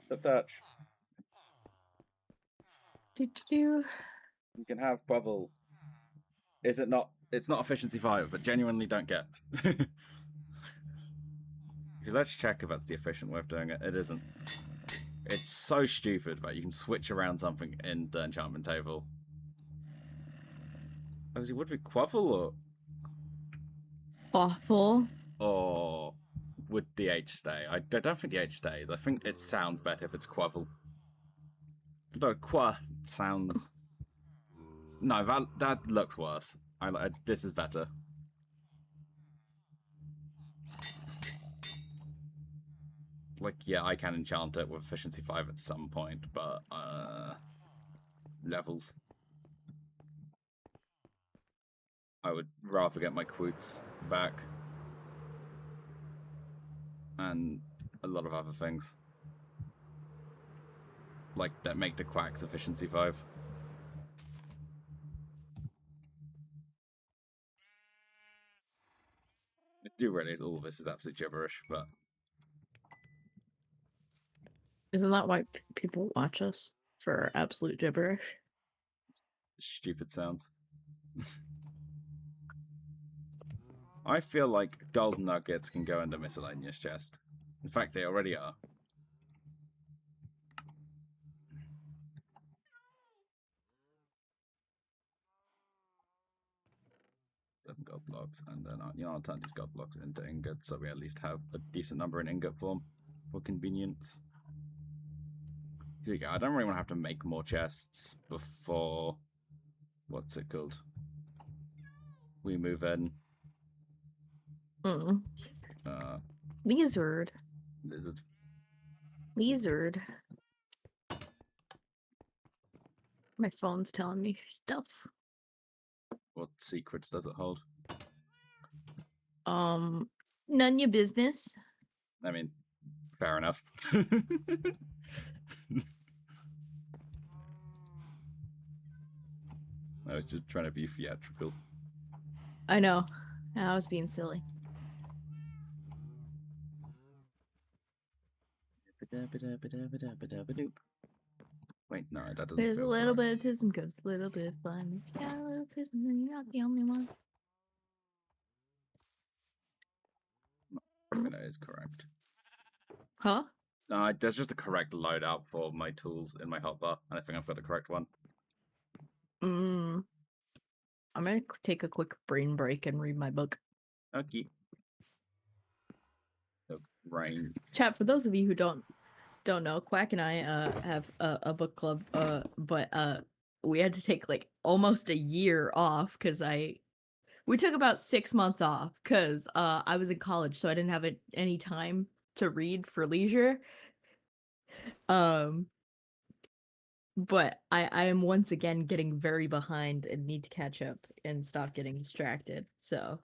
Speaker 2: The Dutch.
Speaker 1: You
Speaker 2: can have Bubble. Is it not? It's not efficiency 5, but genuinely don't get. Let's check if that's the efficient way of doing it. It isn't. It's so stupid that you can switch around something in the enchantment table. Oh, would it be Quaffle or?
Speaker 1: Awful.
Speaker 2: Or would the H stay? I don't think the H stays. I think it sounds better if it's Quaffle. No, Qua sounds. No, that looks worse. This is better. Like, yeah, I can enchant it with efficiency 5 at some point, but levels. I would rather get my quotes back. And a lot of other things. Like, that make the quacks efficiency 5. I do realize all of this is absolute gibberish, but...
Speaker 1: Isn't that why people watch us? For absolute gibberish?
Speaker 2: Stupid sounds. I feel like gold nuggets can go in the miscellaneous chest. In fact, they already are. Seven gold blocks, and then I'll turn these gold blocks into ingots, so we at least have a decent number in ingot form for convenience. Here you go. I don't really want to have to make more chests before... What's it called? We move in.
Speaker 1: Lizard.
Speaker 2: Lizard.
Speaker 1: Lizard. My phone's telling me stuff.
Speaker 2: What secrets does it hold?
Speaker 1: None your business.
Speaker 2: I mean, fair enough. I was just trying to be theatrical.
Speaker 1: I know. I was being silly.
Speaker 2: Wait, no, that doesn't
Speaker 1: There's
Speaker 2: feel
Speaker 1: a little
Speaker 2: right.
Speaker 1: bit of tism goes a little bit of fun. Yeah, a little tism, and you're not the only one.
Speaker 2: I think that is correct.
Speaker 1: Huh?
Speaker 2: No, there's just a correct loadout for my tools in my hotbar, and I think I've got the correct one.
Speaker 1: I'm gonna take a quick brain break and read my book.
Speaker 2: Okay. The rain.
Speaker 1: Chat, for those of you who don't know, Quack and I have a book club, but we had to take like almost a year off because we took about 6 months off because I was in college, so I didn't have any time to read for leisure. But I am once again getting very behind and need to catch up and stop getting distracted. So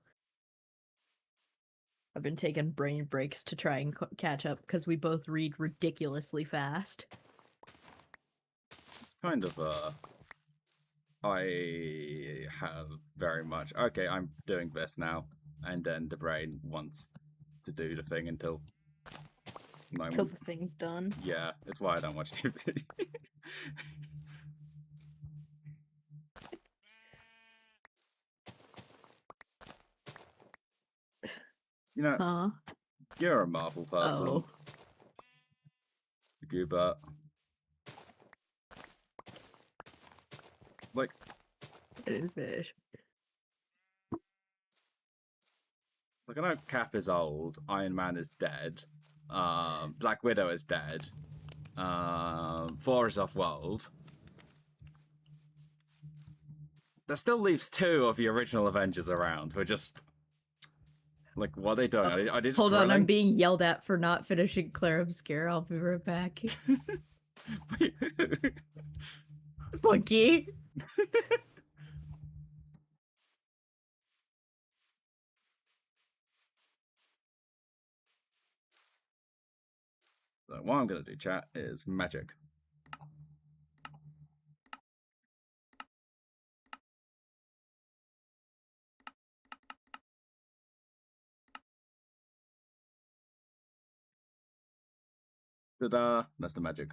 Speaker 1: I've been taking brain breaks to try and catch up because we both read ridiculously fast.
Speaker 2: It's kind of I have very much okay. I'm doing this now, and then the brain wants to do the thing until
Speaker 1: Until the thing's done.
Speaker 2: Yeah, it's why I don't watch TV. You know, you're a Marvel person.
Speaker 1: Oh.
Speaker 2: Goober. Like,
Speaker 1: I didn't finish.
Speaker 2: Like, I know Cap is old, Iron Man is dead, Black Widow is dead, Thor is off-world. That still leaves 2 of the original Avengers around who are just... Like, what are they doing? Are they just
Speaker 1: Hold
Speaker 2: grilling?
Speaker 1: on, I'm being yelled at for not finishing Claire Obscure. I'll be right back. Monkey.
Speaker 2: So what I'm going to do, chat, is magic. Ta-da! That's the magic.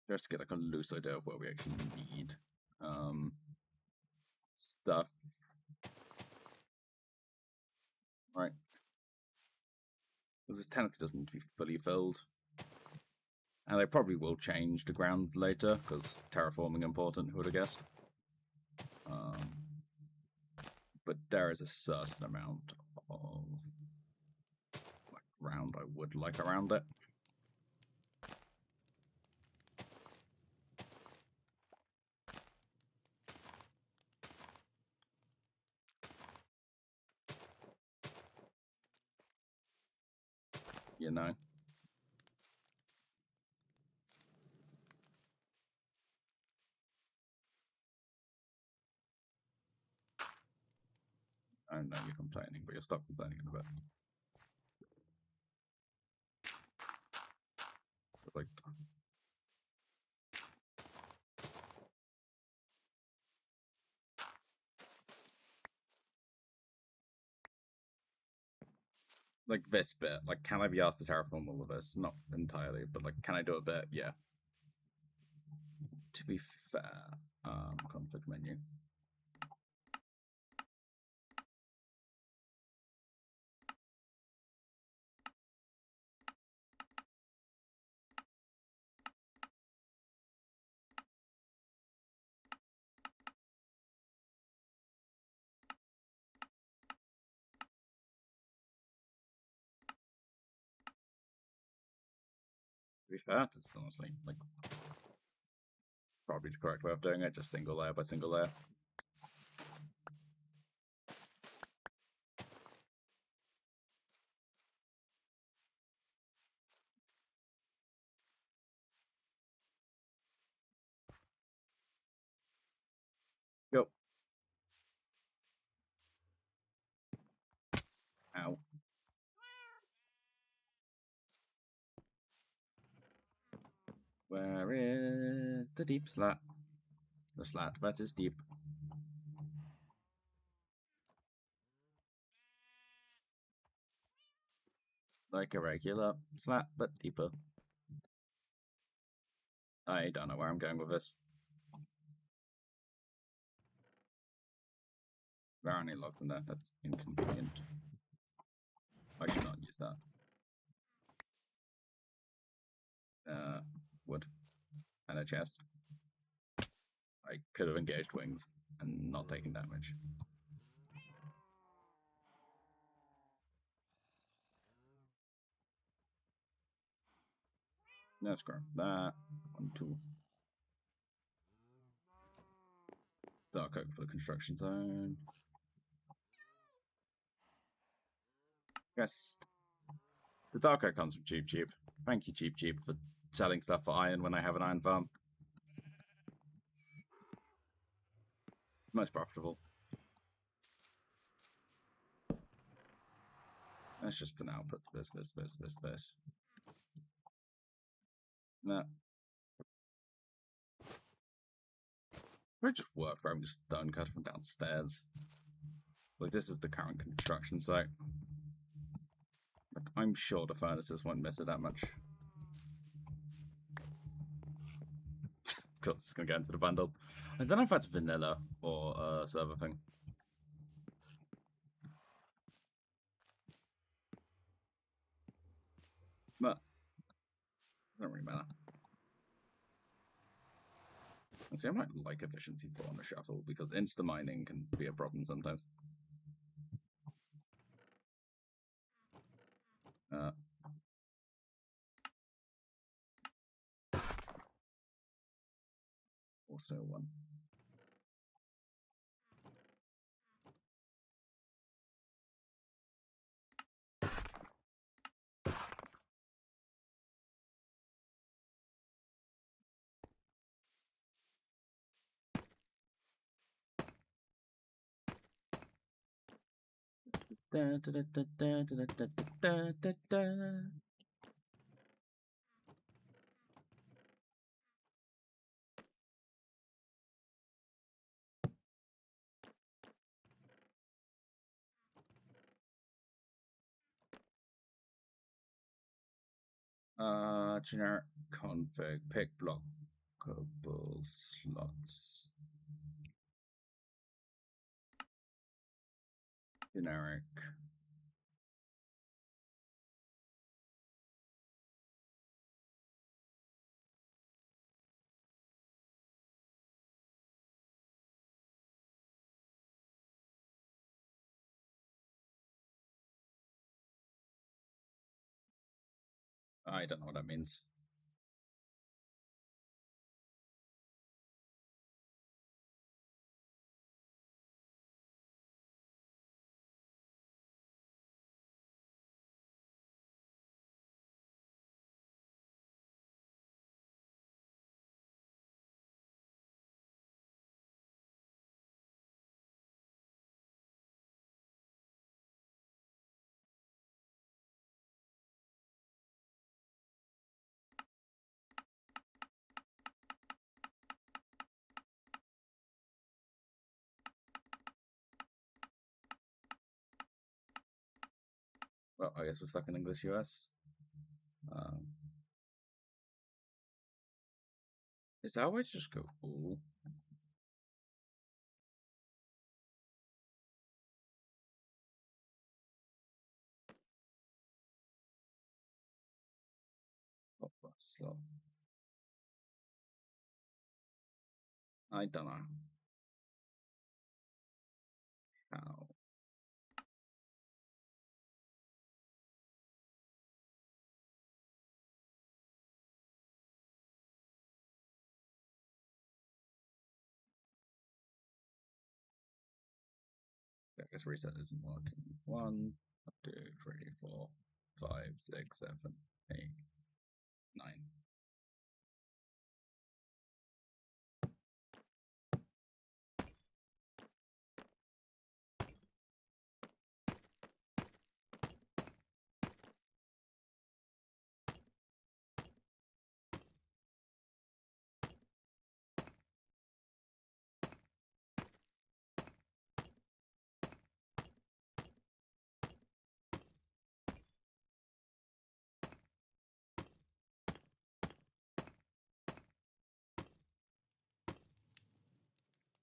Speaker 2: Just to get like a loose idea of what we actually need. Stuff. Right. Because this technically doesn't need to be fully filled. And they probably will change the grounds later, because terraforming important, who would have guessed? But there is a certain amount of ground I would like around it. You know. I know you're complaining, but you'll stop complaining in a bit. But like this bit, like, can I be asked to terraform all of this? Not entirely, but like, can I do a bit? Yeah. To be fair, config menu. To be fair, it's honestly like probably the correct way of doing it, just single layer by single layer. Go. Ow. Where is the deep slat? The slat that is deep. Like a regular slat, but deeper. I don't know where I'm going with this. There are any logs in there. That's inconvenient. I should not use that. Wood. And a chest. I could have engaged wings and not taken damage. Let's grab that. 1, 2. Dark oak for the construction zone. Yes. The dark oak comes from Cheap Cheap. Thank you, Cheap Cheap, for selling stuff for iron when I have an iron farm. Most profitable. Let's just for now put this. No. We're just worth grabbing stone cut from downstairs. Like, this is the current construction site. Like, I'm sure the furnaces won't miss it that much. Of course, it's gonna go into the bundle. I don't know if that's vanilla or a server thing. But it doesn't really matter. See, I might like efficiency 4 on the shuttle because insta mining can be a problem sometimes. Also one. Generic config, pick blockable slots. Generic. I don't know what that means. Well, I guess we're stuck in English US. Is that where I just go? Ooh. Oh, that's slow. I don't know. How? I guess reset isn't working. 1, 2, 3, 4, 5, 6, 7, 8, 9.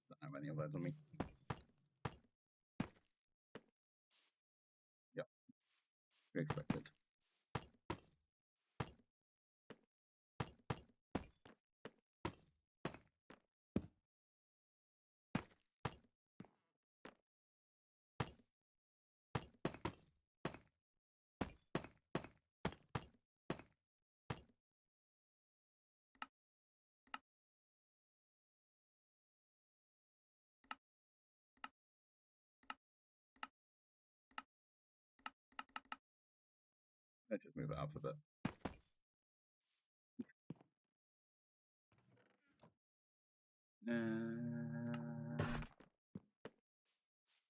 Speaker 2: Don't have any of those on me. Yep. Expected. Let's just move it up a bit.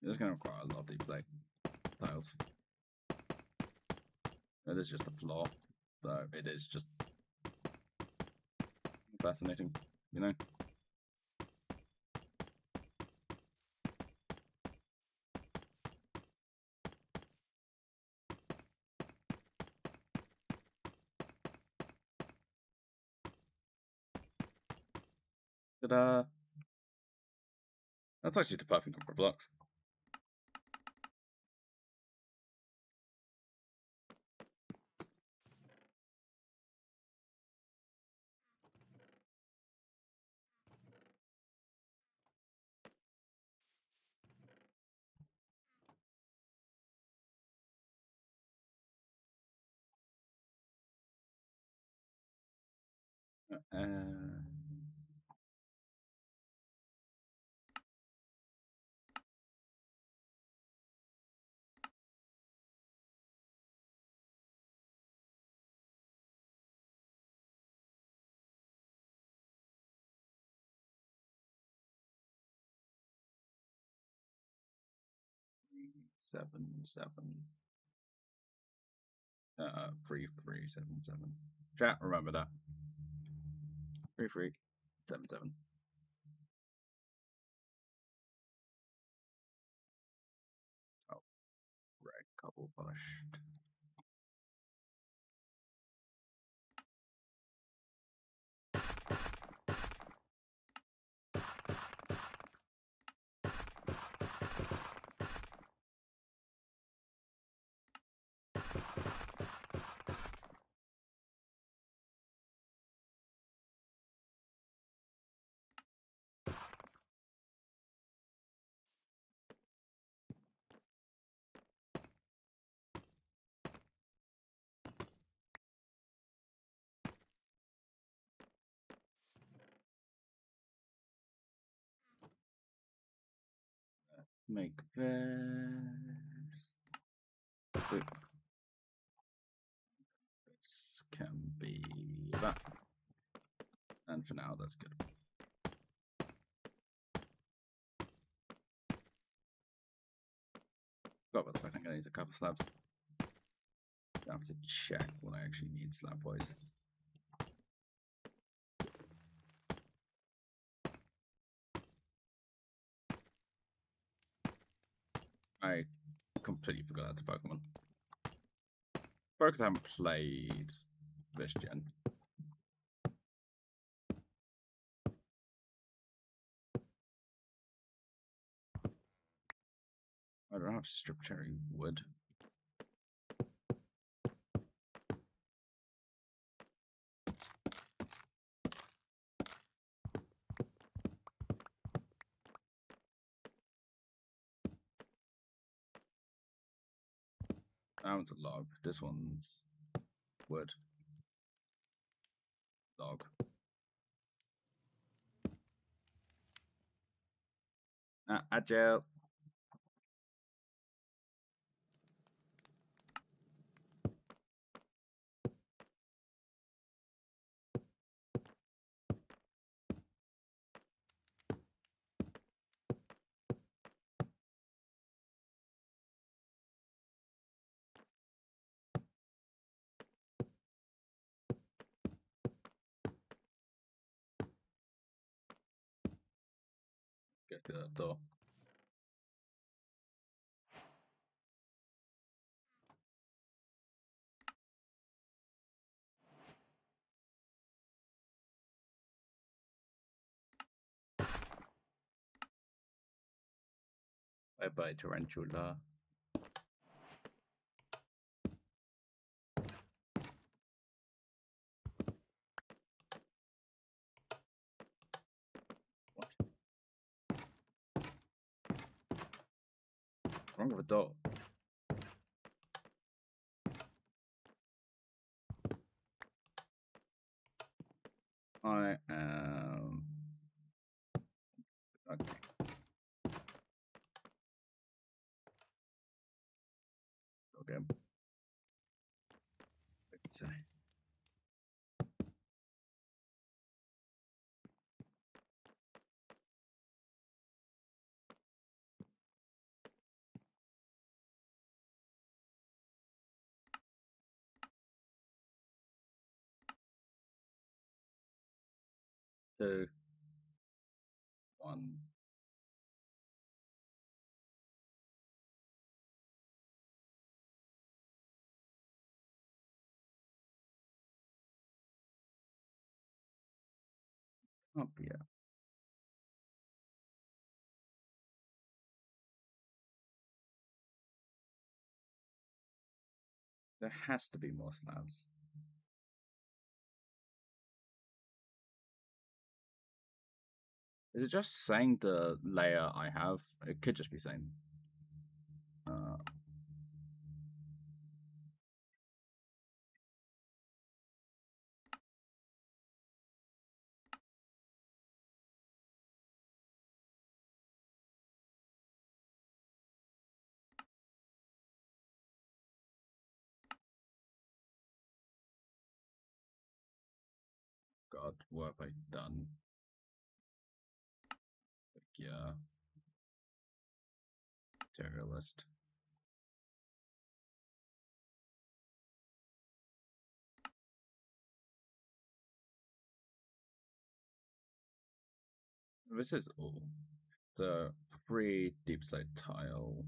Speaker 2: It's going to require a lot of deep slate tiles. It is just a floor, so it is just fascinating, you know? Ta-da! That's actually the perfect number of blocks. Seven, 3377. Chat, remember that. 3377. Oh, red couple pushed. Make this. This can be that. And for now, that's good. Got about the fact I'm going to use a couple slabs. I have to check what I actually need slab wise. I completely forgot that's a Pokemon. Because I haven't played this gen. I don't have strip cherry wood. That one's a log. This one's wood. Log. Agile. Get through that door. Bye bye, tarantula. What? What's wrong with the door? I am. Okay. Okay. Let's say. Two. One. Oh, yeah. There has to be more slabs. Is it just saying the layer I have? It could just be saying. God, what have I done? Like, yeah. Materialist. This is all. The 3 deep slate tile.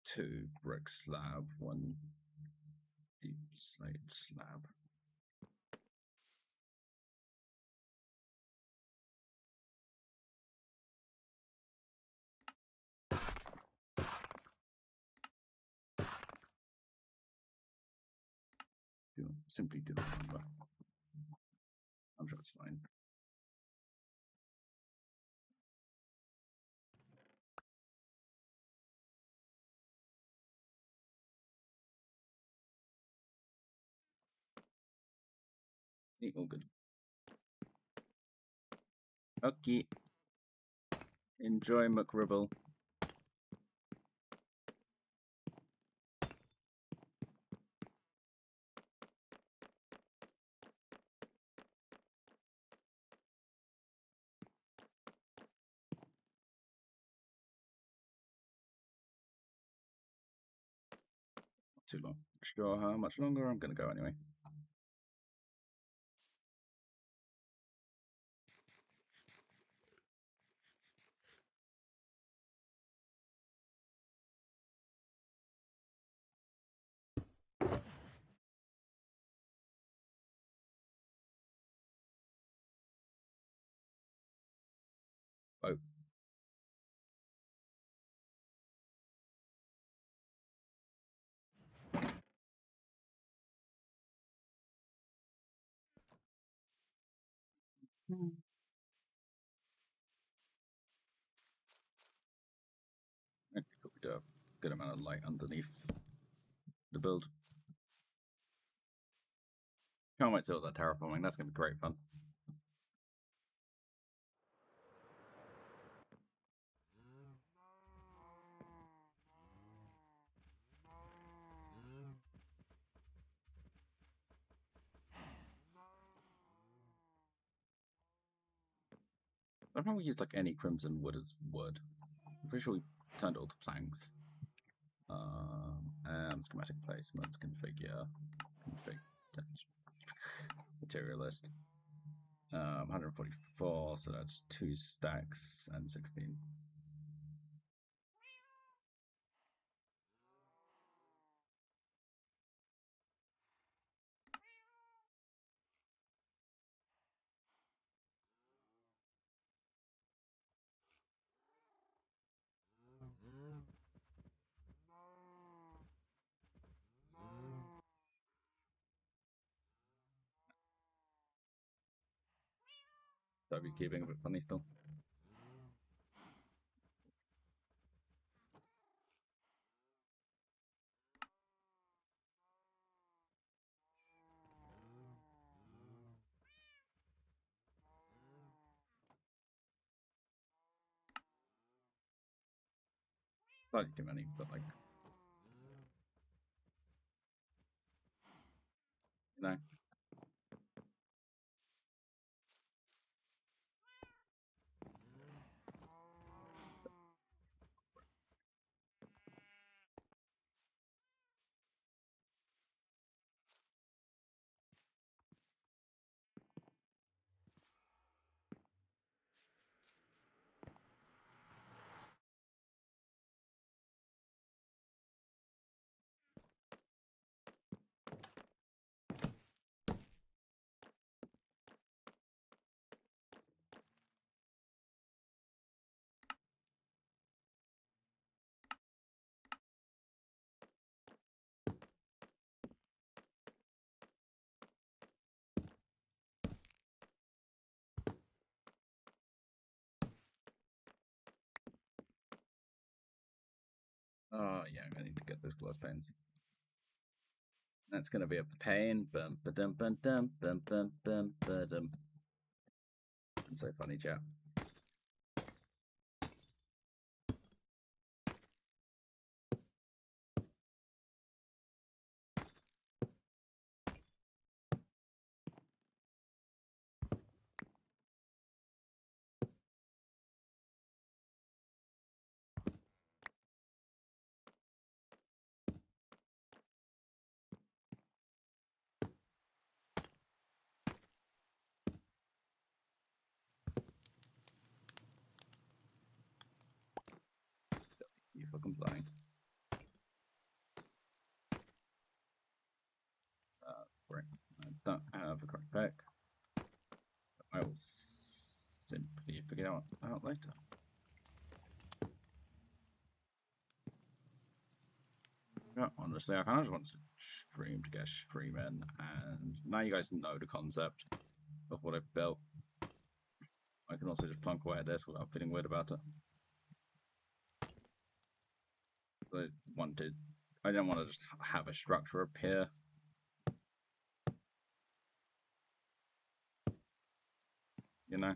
Speaker 2: 2 brick slab, 1 deep slate slab. Simply didn't remember. I'm sure it's fine. All good. Okay. Enjoy McRibble. Not too long. Not sure how much longer. I'm gonna go anyway. Oh. I think we do a good amount of light underneath the build. Can't wait till that terraforming. That's gonna be great fun. I don't know if we used like any crimson wood as wood. I'm pretty sure we turned it all to planks. And schematic placements, configure, materialist. 144, so that's 2 stacks and 16. That'd be keeping a bit funny still. Slightly too many, but like, you know. Oh yeah, I need to get those glass panes. That's gonna be a pain. Bum ba dum bum dum bum bum bum ba dum. I'm so funny, chat. You fucking flying. Sorry, I don't have a correct pack. I will simply figure it out later. Yeah, honestly, I kind of just want to stream to get stream in, and now you guys know the concept of what I've built. I can also just plunk away at this without feeling weird about it. I didn't want to just have a structure appear. You know?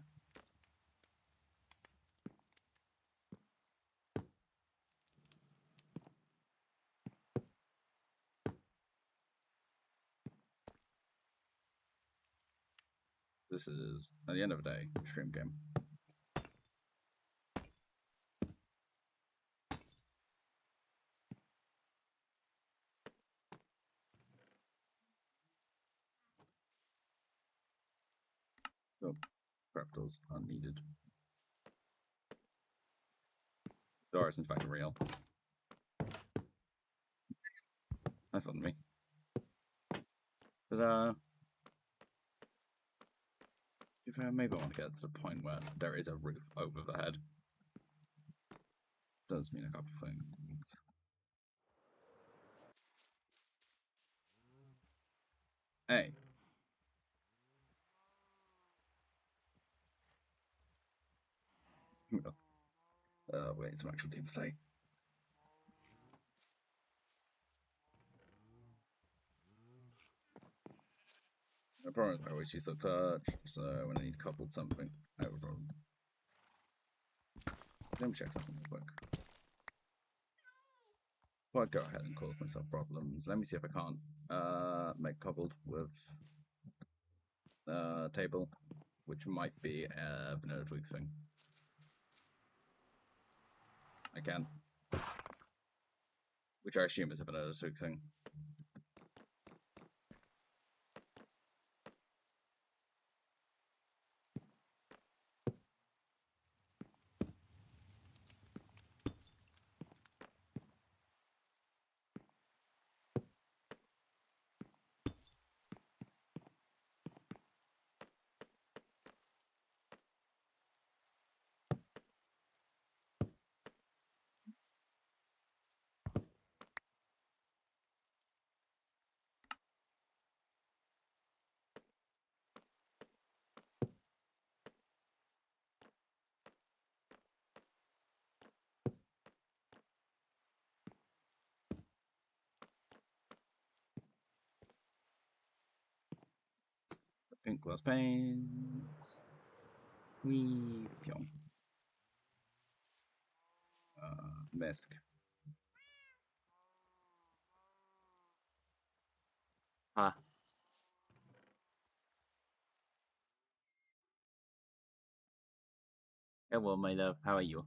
Speaker 2: This is, at the end of the day, a stream game. So, fractals are needed. Doris, in fact, real. That's on me. But, If I maybe I want to get to the point where there is a roof over the head. Does mean a couple of things. Hey. Wait, some actual team say. The problem is I always use a touch, so when I need coupled something, I have a problem. Let me check something real quick. Well, I'd go ahead and cause myself problems. Let me see if I can't make coupled with table, which might be a vanilla tweaks thing. I can. Which I assume is a vanilla tweaks thing. Pink glass panes. Wee pyong. Misk.
Speaker 3: Huh. Hello, my love. How are you?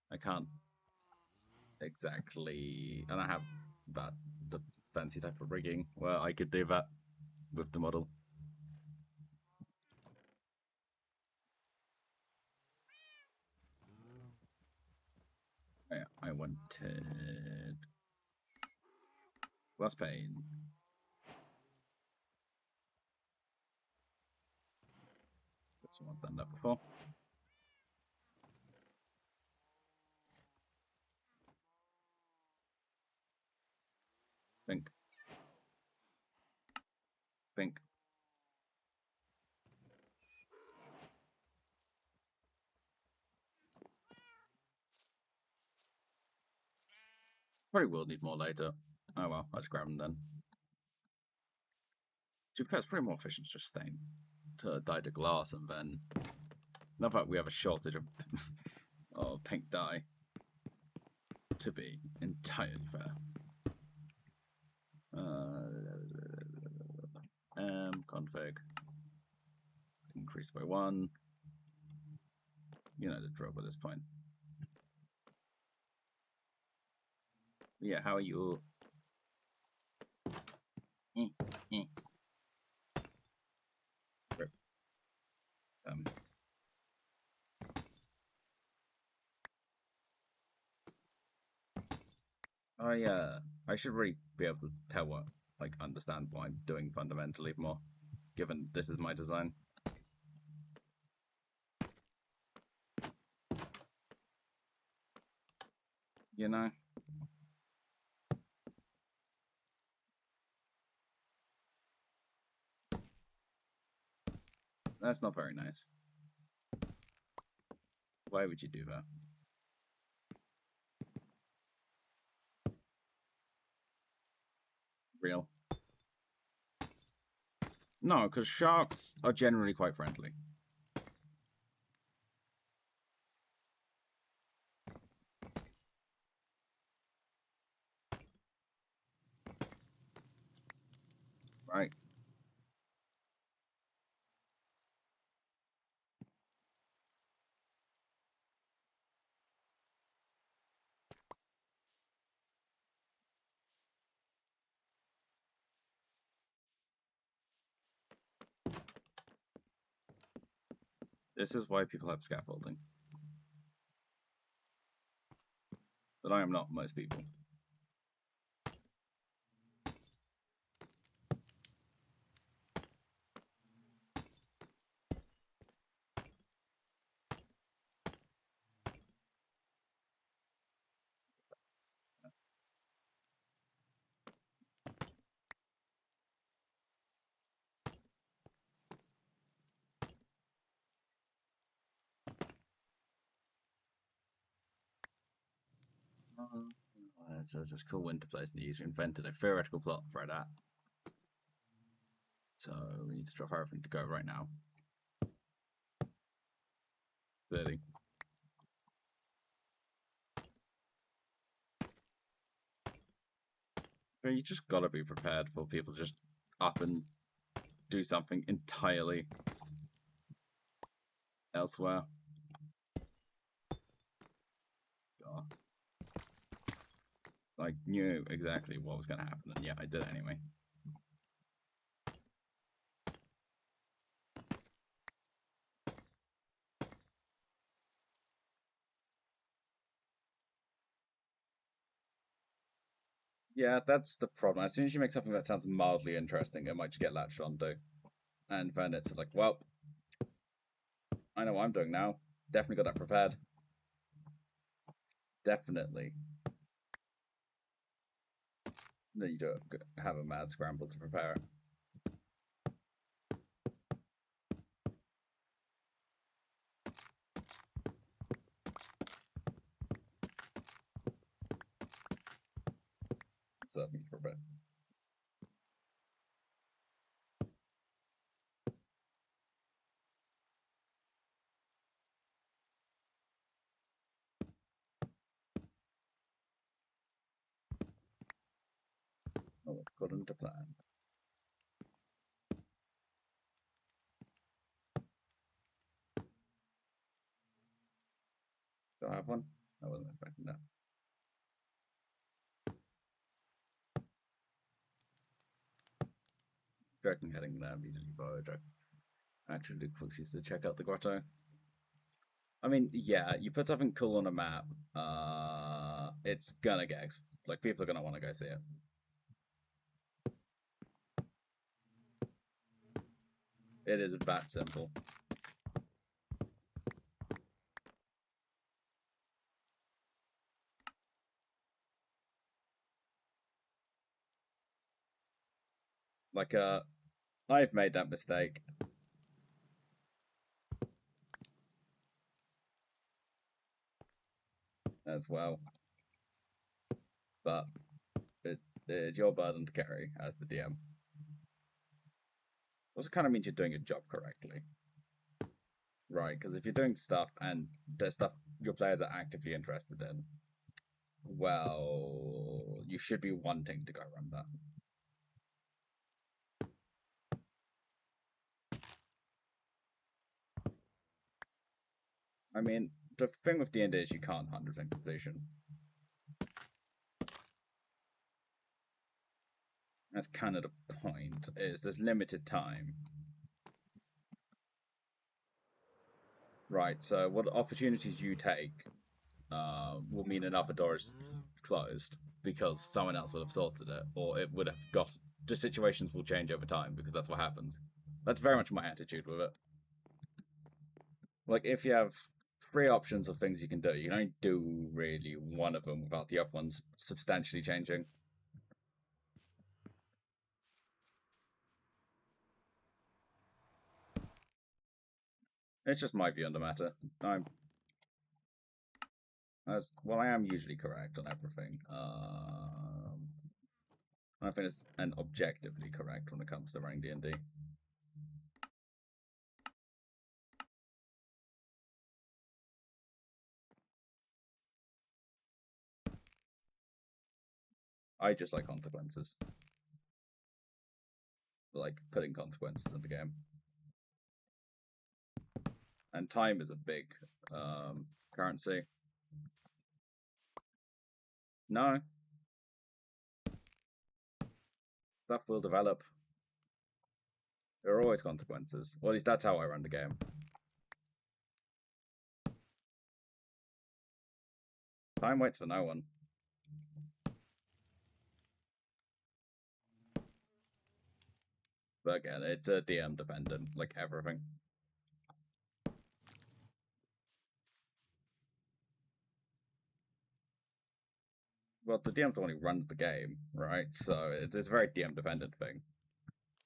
Speaker 2: I can't exactly, and I have that the fancy type of rigging where I could do that with the model. Yeah, I wanted glass pane. Someone done that before. Think. Think. Probably will need more later. Oh well, I'll just grab them then. To be fair, it's probably more efficient to just stain to dye the glass and then. Not that we have a shortage of, of pink dye. To be entirely fair. Config. Increase by 1. You know the drill at this point. Yeah, how are you? Rip. I should really be able to tell what, like, understand what I'm doing fundamentally more, given this is my design. You know? That's not very nice. Why would you do that? Real? No, because sharks are generally quite friendly. Right? This is why people have scaffolding. but I am not most people. So it's just cool winter place, and the user invented a theoretical plot for that. So we need to drop everything to go right now. Clearly. But you just gotta be prepared for people to just up and do something entirely elsewhere. God. I knew exactly what was gonna happen, and yeah, I did it anyway. Yeah, that's the problem. As soon as you make something that sounds mildly interesting, it might just get latched onto. And then it's like, well, I know what I'm doing now. Definitely got that prepared. Definitely. Then you don't have a mad scramble to prepare it. Certainly for a bit. Oh, according to plan. Do I have one? I wasn't expecting that. Dragon heading there immediately for Dragon. Actually, Luke Foxy's to check out the grotto. I mean, yeah, you put something cool on a map, it's gonna get like people are gonna want to go see it. It is that simple. Like, I've made that mistake. As well. But it's your burden to carry as the DM. Also kind of means you're doing your job correctly. Right, because if you're doing stuff and there's stuff your players are actively interested in, well, you should be wanting to go run that. I mean, the thing with D&D is you can't 100% completion. That's kind of the point, is there's limited time. Right, so what opportunities you take will mean another door is closed because someone else would have sorted it, or it would have got... The situations will change over time because that's what happens. That's very much my attitude with it. Like, if you have 3 options of things you can do, you can only do really one of them without the other ones substantially changing. It's just my view on the matter. I am usually correct on everything. I think it's objectively correct when it comes to running D&D. I just like consequences. Like putting consequences in the game. And time is a big currency. No. Stuff will develop. There are always consequences. Or at least that's how I run the game. Time waits for no one. But again, it's a DM dependent, like everything. Well, the DM's the one who runs the game, right? So it's a very DM dependent thing.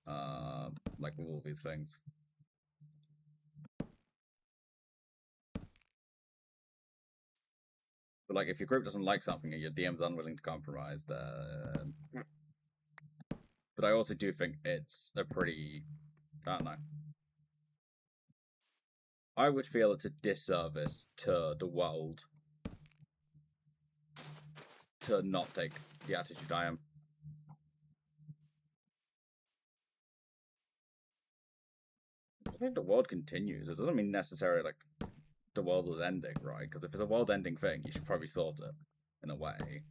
Speaker 2: Like with all these things. But like, if your group doesn't like something and your DM's unwilling to compromise, then. But I also do think it's a pretty, I don't know. I would feel it's a disservice to the world to not take the attitude I am. I think the world continues. It doesn't mean necessarily like the world is ending, right? Because if it's a world-ending thing, you should probably sort it in a way.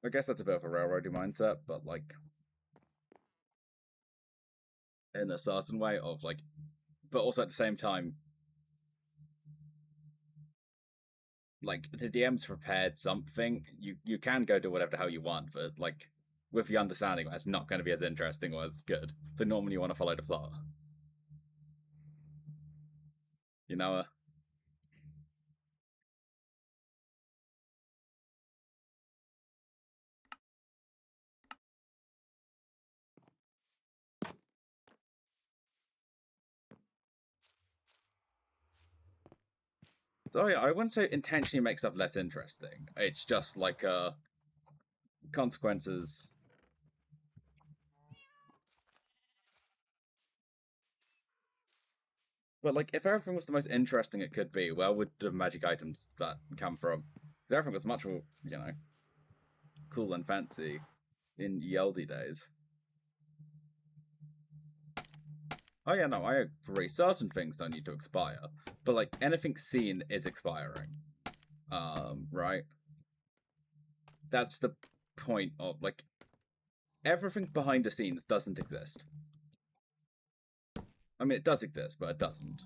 Speaker 2: I guess that's a bit of a railroady mindset, but like in a certain way of like, but also at the same time, like the DM's prepared something. You can go do whatever the hell you want, but like with the understanding that's not going to be as interesting or as good. So normally you want to follow the plot. You know. So yeah, I wouldn't say intentionally make stuff less interesting. It's just like consequences. But like, if everything was the most interesting it could be, where would the magic items that come from? Because everything was much more, cool and fancy in Yeldy days. Oh yeah, no, I agree. Certain things don't need to expire, but like anything seen is expiring. Right? That's the point of like everything behind the scenes doesn't exist. I mean, it does exist, but it doesn't.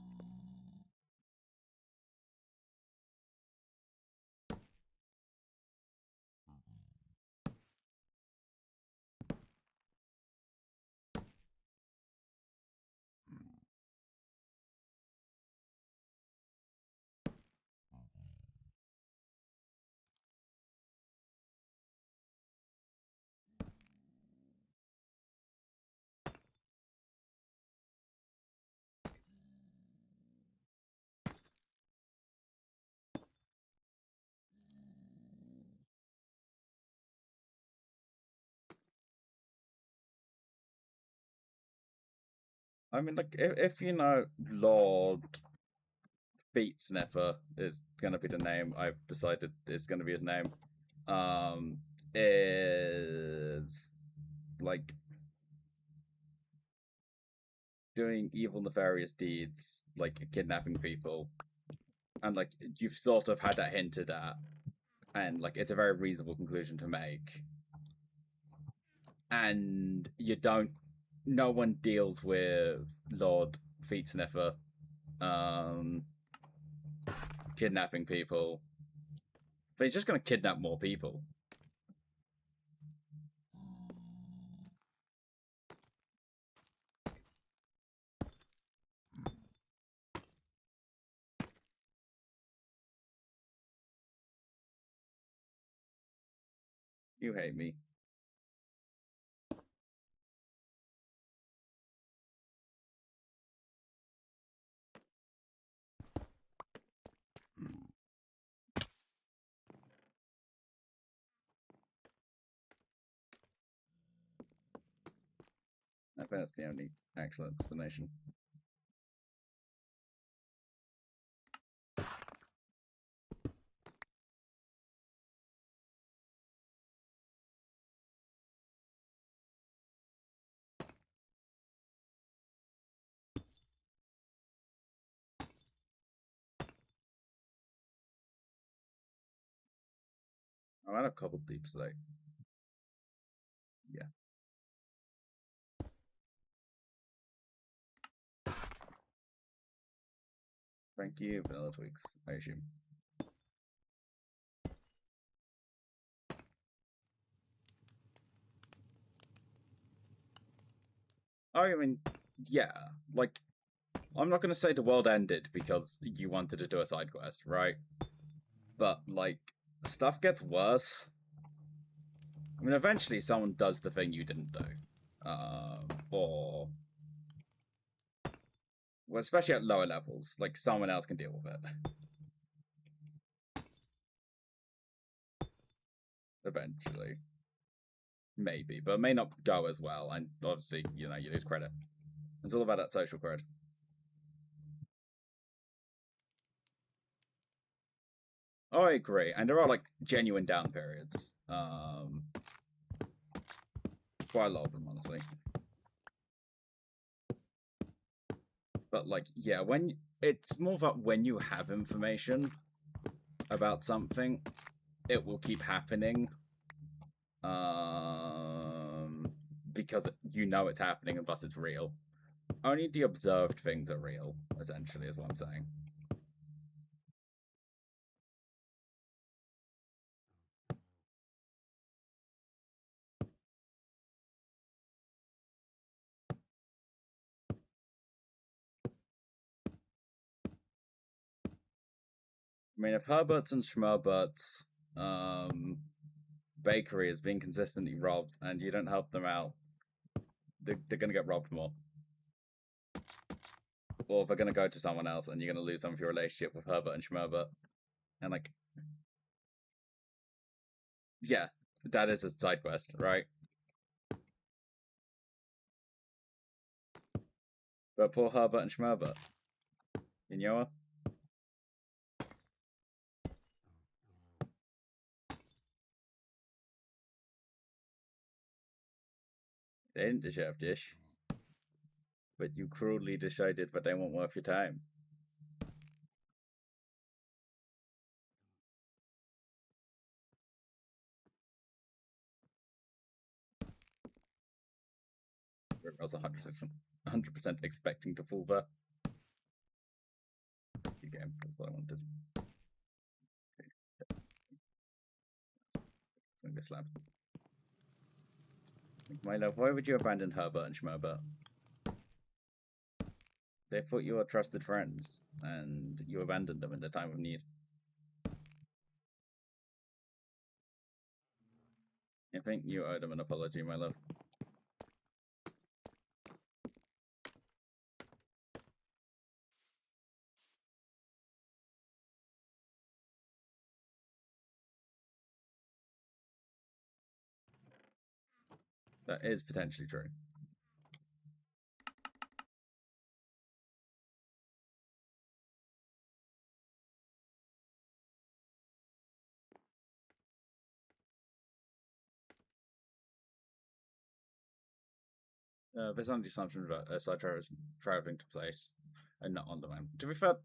Speaker 2: I mean, like, if Lord Beat Sniffer is going to be the name I've decided is going to be his name, is like doing evil, nefarious deeds, like kidnapping people, and like you've sort of had that hinted at, and like it's a very reasonable conclusion to make, and you don't. No one deals with Lord Feet Sniffer, kidnapping people. But he's just going to kidnap more people. You hate me. I think that's the only actual explanation. I had a couple deeps today. Yeah. Thank you, vanilla tweaks, I assume. I mean, yeah, like, I'm not going to say the world ended because you wanted to do a side quest, right? But, like, stuff gets worse. I mean, eventually someone does the thing you didn't do. Or... Well, especially at lower levels, like, someone else can deal with it. Eventually. Maybe, but it may not go as well, and obviously, you know, you lose credit. It's all about that social credit. Oh, I agree, and there are, like, genuine down periods. Quite a lot of them, honestly. But, like, yeah, when... It's more about when you have information about something, it will keep happening. Because you know it's happening, and plus it's real. Only the observed things are real, essentially, is what I'm saying. I mean, if Herbert's and Schmerbert's bakery is being consistently robbed and you don't help them out, they're going to get robbed more. Or they're going to go to someone else and you're going to lose some of your relationship with Herbert and Schmerbert. And, like, yeah, that is a side quest, right? But poor Herbert and Schmerbert. You know what? They didn't deserve this. But you cruelly decided that they weren't worth your time. I was 100% expecting to fall there. Good game, that's what I wanted. It's gonna be a slab. My love, why would you abandon Herbert and Schmerbert? They thought you were trusted friends, and you abandoned them in the time of need. I think you owe them an apology, my love. That is potentially true. There's only assumption about side traveling to place and not on the map. To be fair,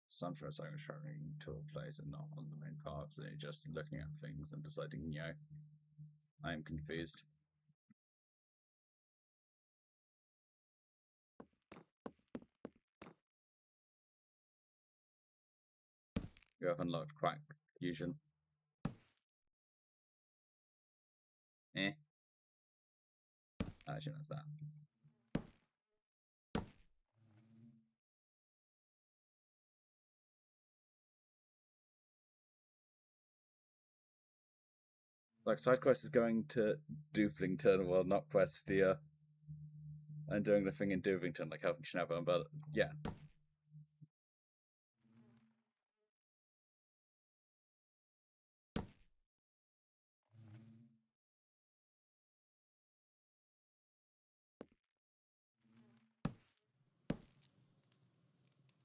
Speaker 2: some traveling to a place and not on the main path, so you're just looking at things and deciding, you know, I am confused. You have unlocked Quack Fusion. Actually, that's that. Like, side quest is going to Dooflington, well, not Questia, and doing the thing in Dooflington, like helping Schnabber, but yeah.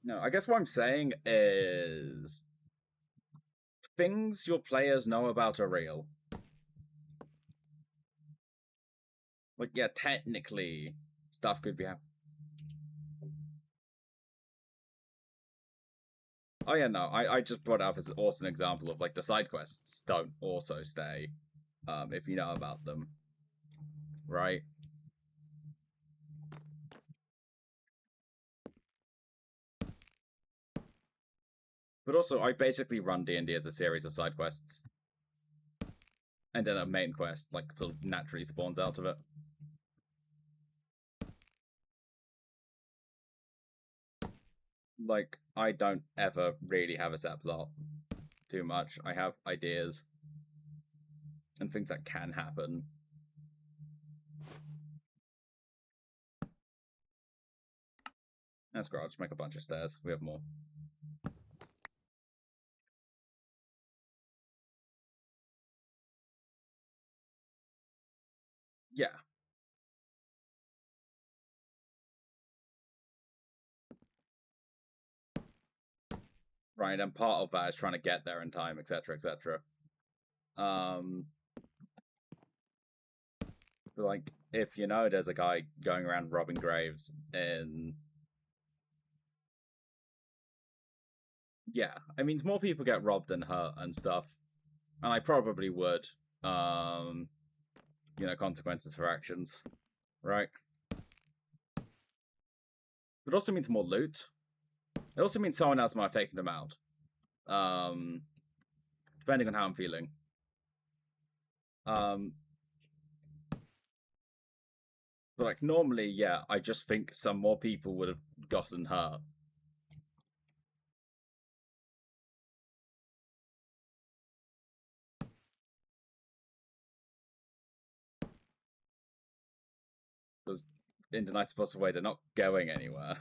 Speaker 2: No, I guess what I'm saying is things your players know about are real. Like, yeah, technically, stuff could be happening. Oh yeah, no, I just brought up as also an example of, like, the side quests don't also stay, if you know about them, right? But also, I basically run D&D as a series of side quests. And then a main quest, like, sort of naturally spawns out of it. Like, I don't ever really have a set plot too much. I have ideas and things that can happen. That's great. I'll just make a bunch of stairs. We have more. Yeah. Right, and part of that is trying to get there in time, etc., etc. But like, if you know there's a guy going around robbing graves in... Yeah, it means more people get robbed and hurt and stuff. And I probably would. You know, consequences for actions. Right? It also means more loot. It also means someone else might have taken them out. Depending on how I'm feeling. But like, normally, yeah, I just think some more people would have gotten hurt. Because in the nicest possible way, they're not going anywhere.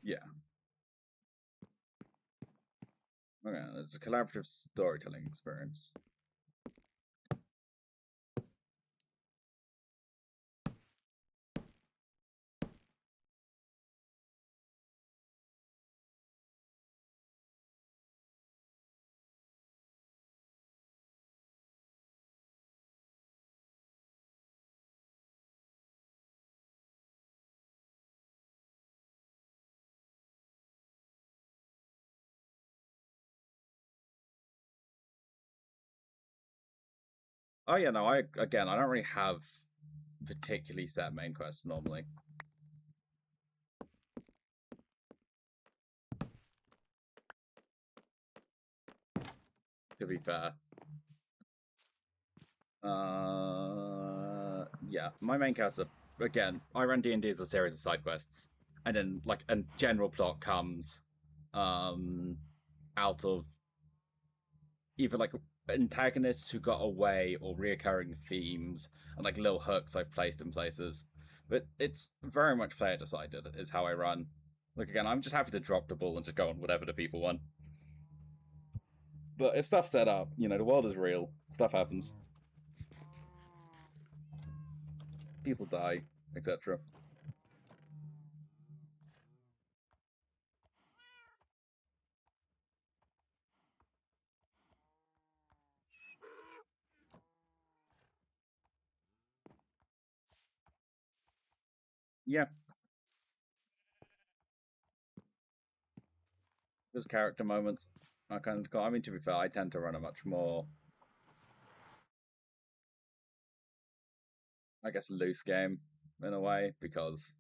Speaker 2: Yeah. Okay, it's a collaborative storytelling experience. Oh yeah, no, I don't really have particularly set main quests normally. To be fair. Yeah, my main quests are, again, I run D&D as a series of side quests. And then, like, a general plot comes out of either, like, antagonists who got away or reoccurring themes and, like, little hooks I've placed in places. But it's very much player decided, is how I run. Like, again, I'm just happy to drop the ball and just go on whatever the people want. But if stuff's set up, you know, the world is real. Stuff happens. People die, etc. Yeah. There's character moments. I mean, to be fair, I tend to run a much more, I guess, loose game in a way, because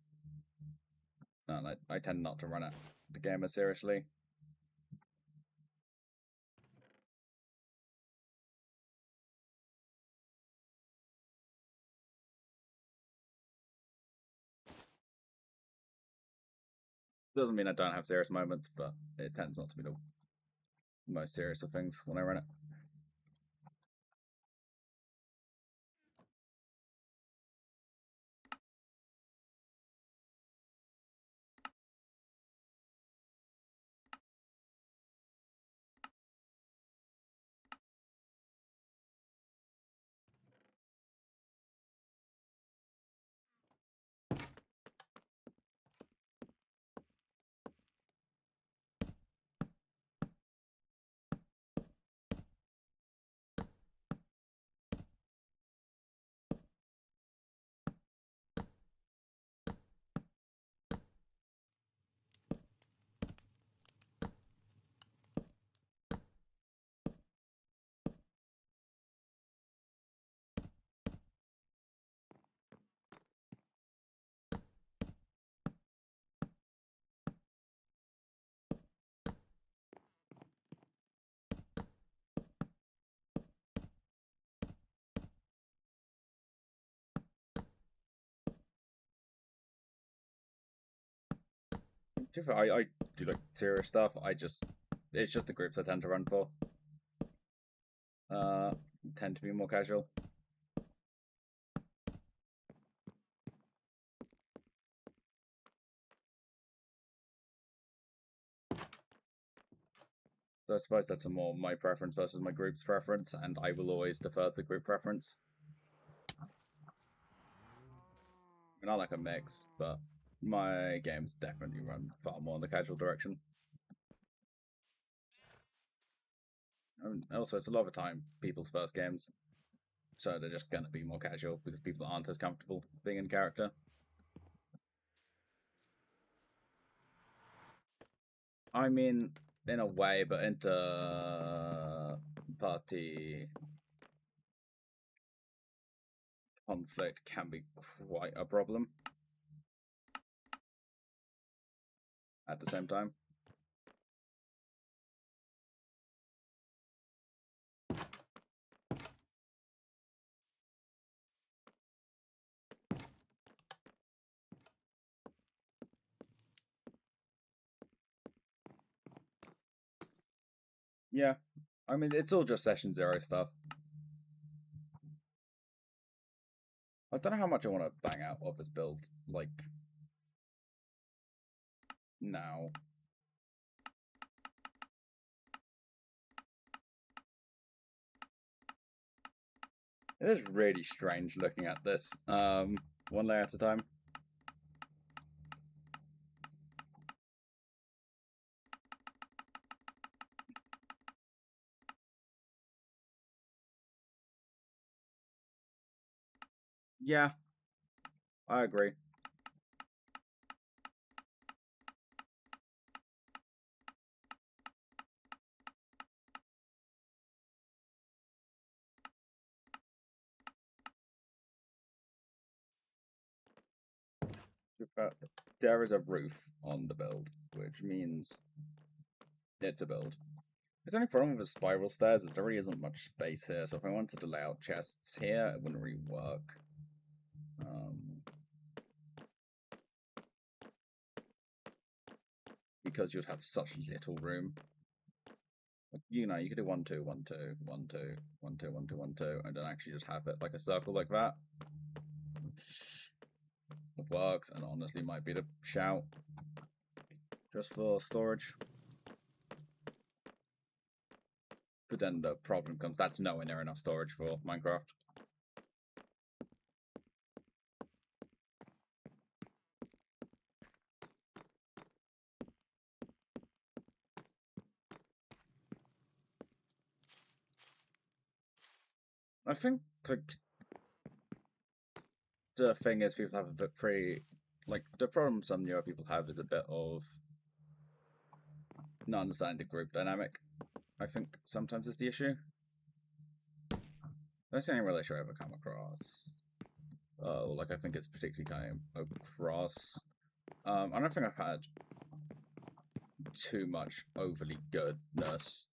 Speaker 2: I tend not to run the game as seriously. Doesn't mean I don't have serious moments, but it tends not to be the most serious of things when I run it. I do like serious stuff. It's just the groups I tend to run for. Tend to be more casual. So I suppose that's a more my preference versus my group's preference, and I will always defer to the group preference. I mean, I like a mix, but my games definitely run far more in the casual direction. And also, it's a lot of the time people's first games, so they're just going to be more casual because people aren't as comfortable being in character. I mean, in a way, but inter-party conflict can be quite a problem at the same time. Yeah, I mean, it's all just session 0 stuff. I don't know how much I want to bang out of this build, like, now. It is really strange looking at this, one layer at a time. Yeah, I agree. But there is a roof on the build, which means it's a build. The only problem with the spiral stairs is there really isn't much space here, so if I wanted to lay out chests here, it wouldn't really work. Because you'd have such little room. You know, you could do 1, 2, 1, 2, 1, 2, 1, 2, 1, 2, 1, 2, and then actually just have it like a circle like that. It works, and honestly might be the shout. Just for storage. But then the problem comes, that's nowhere near enough storage for Minecraft. I think the thing is people have a bit pretty, like, the problem some newer people have is a bit of not understanding the group dynamic. I think sometimes is the issue. That's the only relation I ever come across. Like, I think it's particularly kind of across. I don't think I've had too much overly goodness.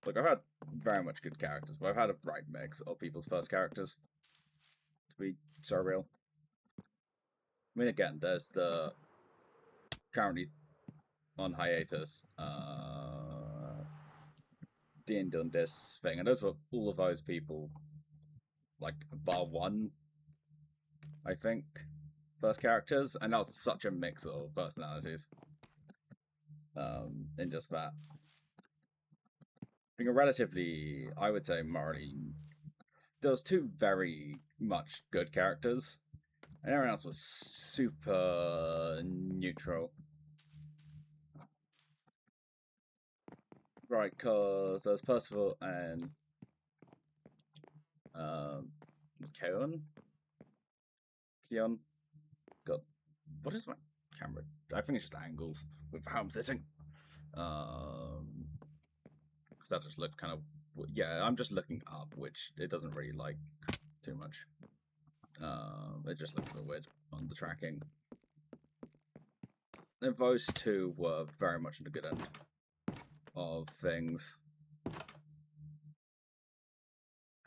Speaker 2: Look, I've had very much good characters, but I've had a right mix of people's first characters. To be so real. I mean, again, there's the currently on hiatus Dean done this thing, and those were all of those people, like, bar one, I think, first characters, and that was such a mix of personalities in just that. Being a relatively, I would say, morally, there was 2 very much good characters, and everyone else was super neutral. Right, because there's Percival and Keon. God, what is my camera? I think it's just angles with how I'm sitting. Because that just looked kind of, yeah, I'm just looking up, which it doesn't really like too much. It just looks a bit weird on the tracking. And those 2 were very much in the good end of things.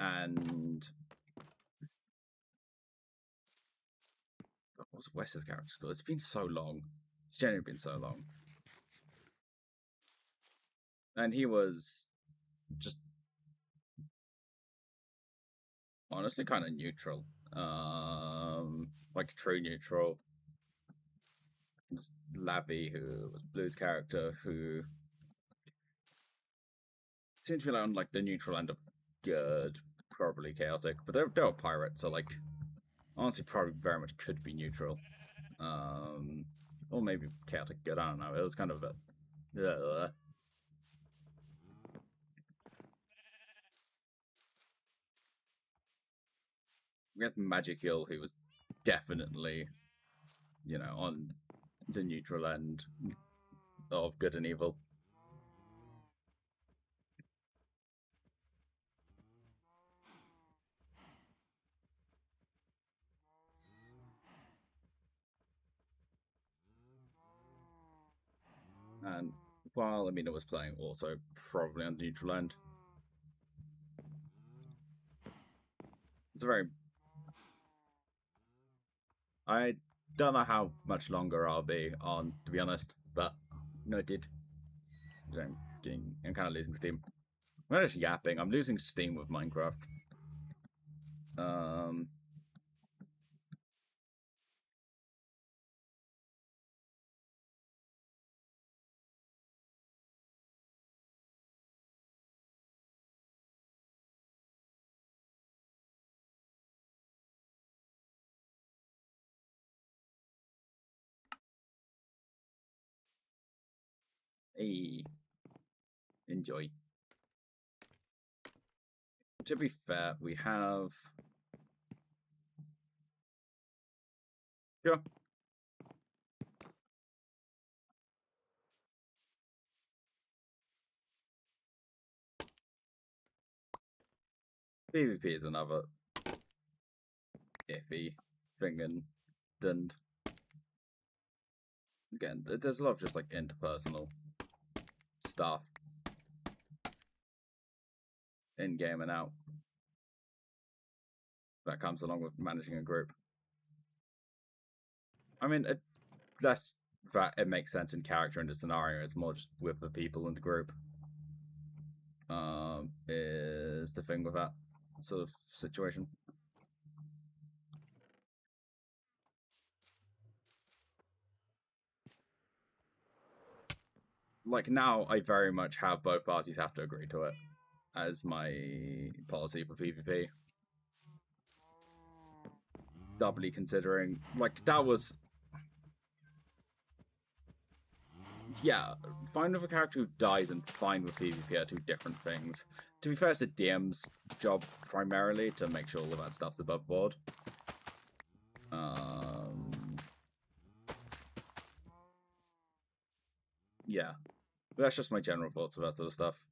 Speaker 2: And What's Wes's character called? It's been so long. It's genuinely been so long. And he was just honestly kind of neutral. Like true neutral. Just Lavi, who was Blue's character, who seems to be on like the neutral end of good, probably chaotic. But they were pirates, so like honestly probably very much could be neutral. Or maybe chaotic good, I don't know. It was kind of a we had Magic Hill, who was definitely, you know, on the neutral end of good and evil. And while Amina was playing, also probably on the neutral end. It's a very... I don't know how much longer I'll be on, to be honest, but no, it did. I'm kind of losing steam. I'm not just yapping. I'm losing steam with Minecraft. Hey, enjoy. To be fair, we have... Sure. PvP is another iffy thing, and again, there's a lot of just like interpersonal stuff in game and out that comes along with managing a group. I mean, less that it makes sense in character and the scenario. It's more just with the people in the group. Is the thing with that sort of situation. Like now, I very much have both parties have to agree to it as my policy for PvP. Doubly considering, like, that was... Yeah, fine with a character who dies and fine with PvP are two different things. To be fair, it's the DM's job primarily to make sure all of that stuff's above board. Yeah, but that's just my general thoughts about that sort of stuff.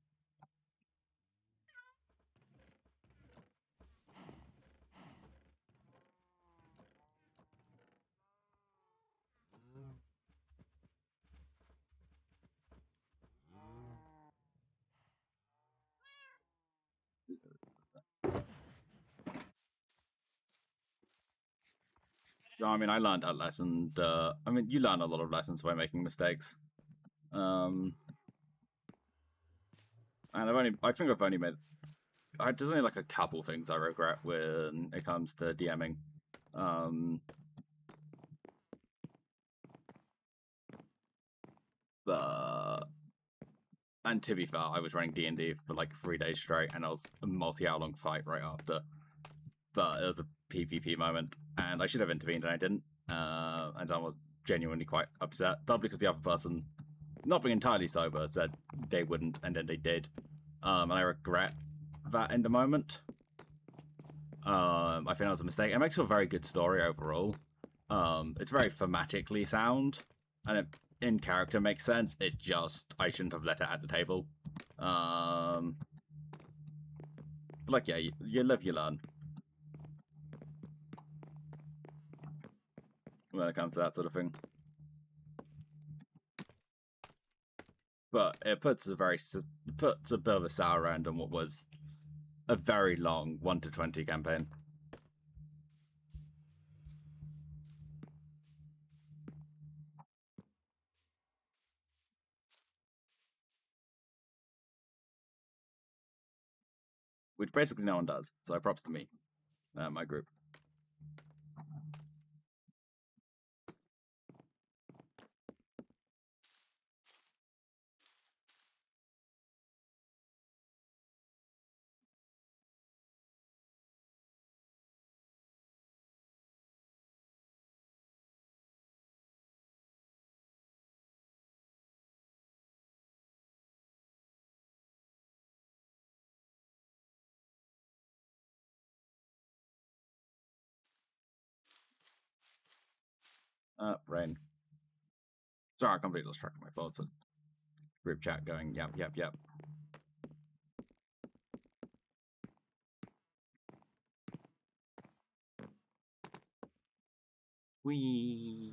Speaker 2: I mean, I learned that lesson. I mean, you learn a lot of lessons by making mistakes. And I think I've only made... There's only like a couple things I regret when it comes to DMing. And to be fair, I was running D&D for like 3 days straight, and I was a multi-hour long fight right after. But it was a PvP moment, and I should have intervened, and I didn't. And I was genuinely quite upset. Doubly because the other person, not being entirely sober, said they wouldn't, and then they did. And I regret that in the moment. I think that was a mistake. It makes for a very good story overall. It's very thematically sound, and it in character makes sense. It's just I shouldn't have let it at the table. Like yeah, you live, you learn. When it comes to that sort of thing. But it puts a bit of a sour end on what was a very long 1 to 20 campaign. which basically no one does. So props to me, my group. Rain. Sorry, I completely lost track of my thoughts. Group chat going, yep. Whee!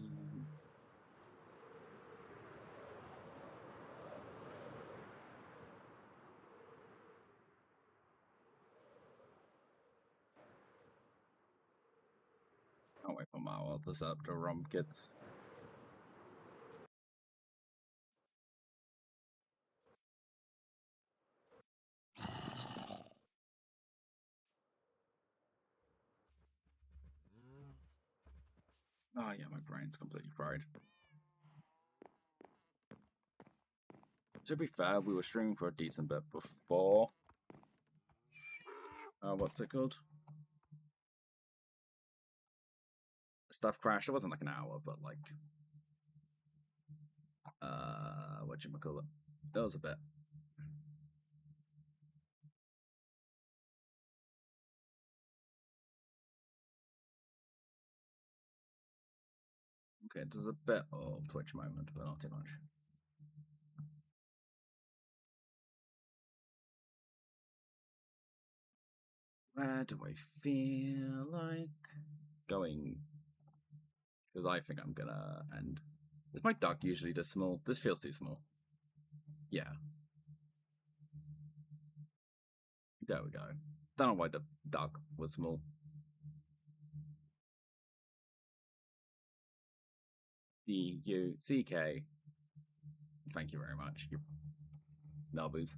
Speaker 2: Can't wait for my this up to rum kids. Oh yeah, my brain's completely fried. To be fair, we were streaming for a decent bit before. What's it called? Stuff crashed. It wasn't like an hour, but like, whatchamacallit? That was a bit. Okay, there's a bit of Twitch moment, but not too much. Where do I feel like going? Because I think I'm gonna end. Is my duck usually this small? This feels too small. Yeah. There we go. Don't know why the duck was small. D-U-C-K. Thank you very much, you nubbies.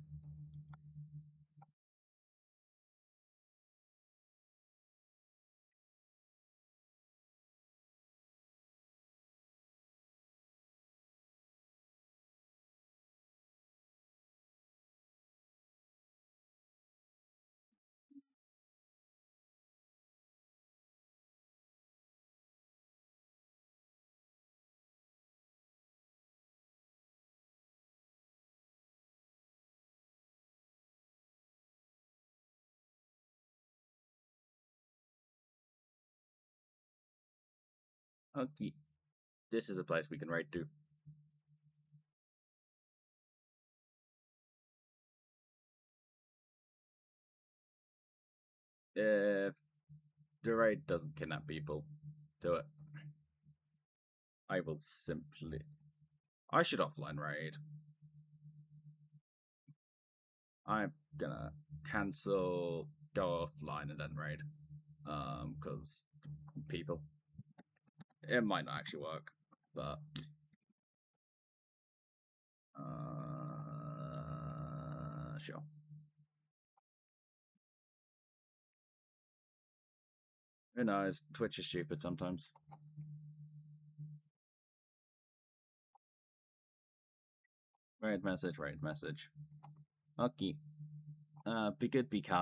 Speaker 2: Okay. This is a place we can raid to. If the raid doesn't kidnap people, do it. I will simply... I should offline raid. I'm gonna cancel, go offline, and then raid. Because people. It might not actually work, but... Sure. Who knows? Twitch is stupid sometimes. Raid message. Okay. Be good, be kind.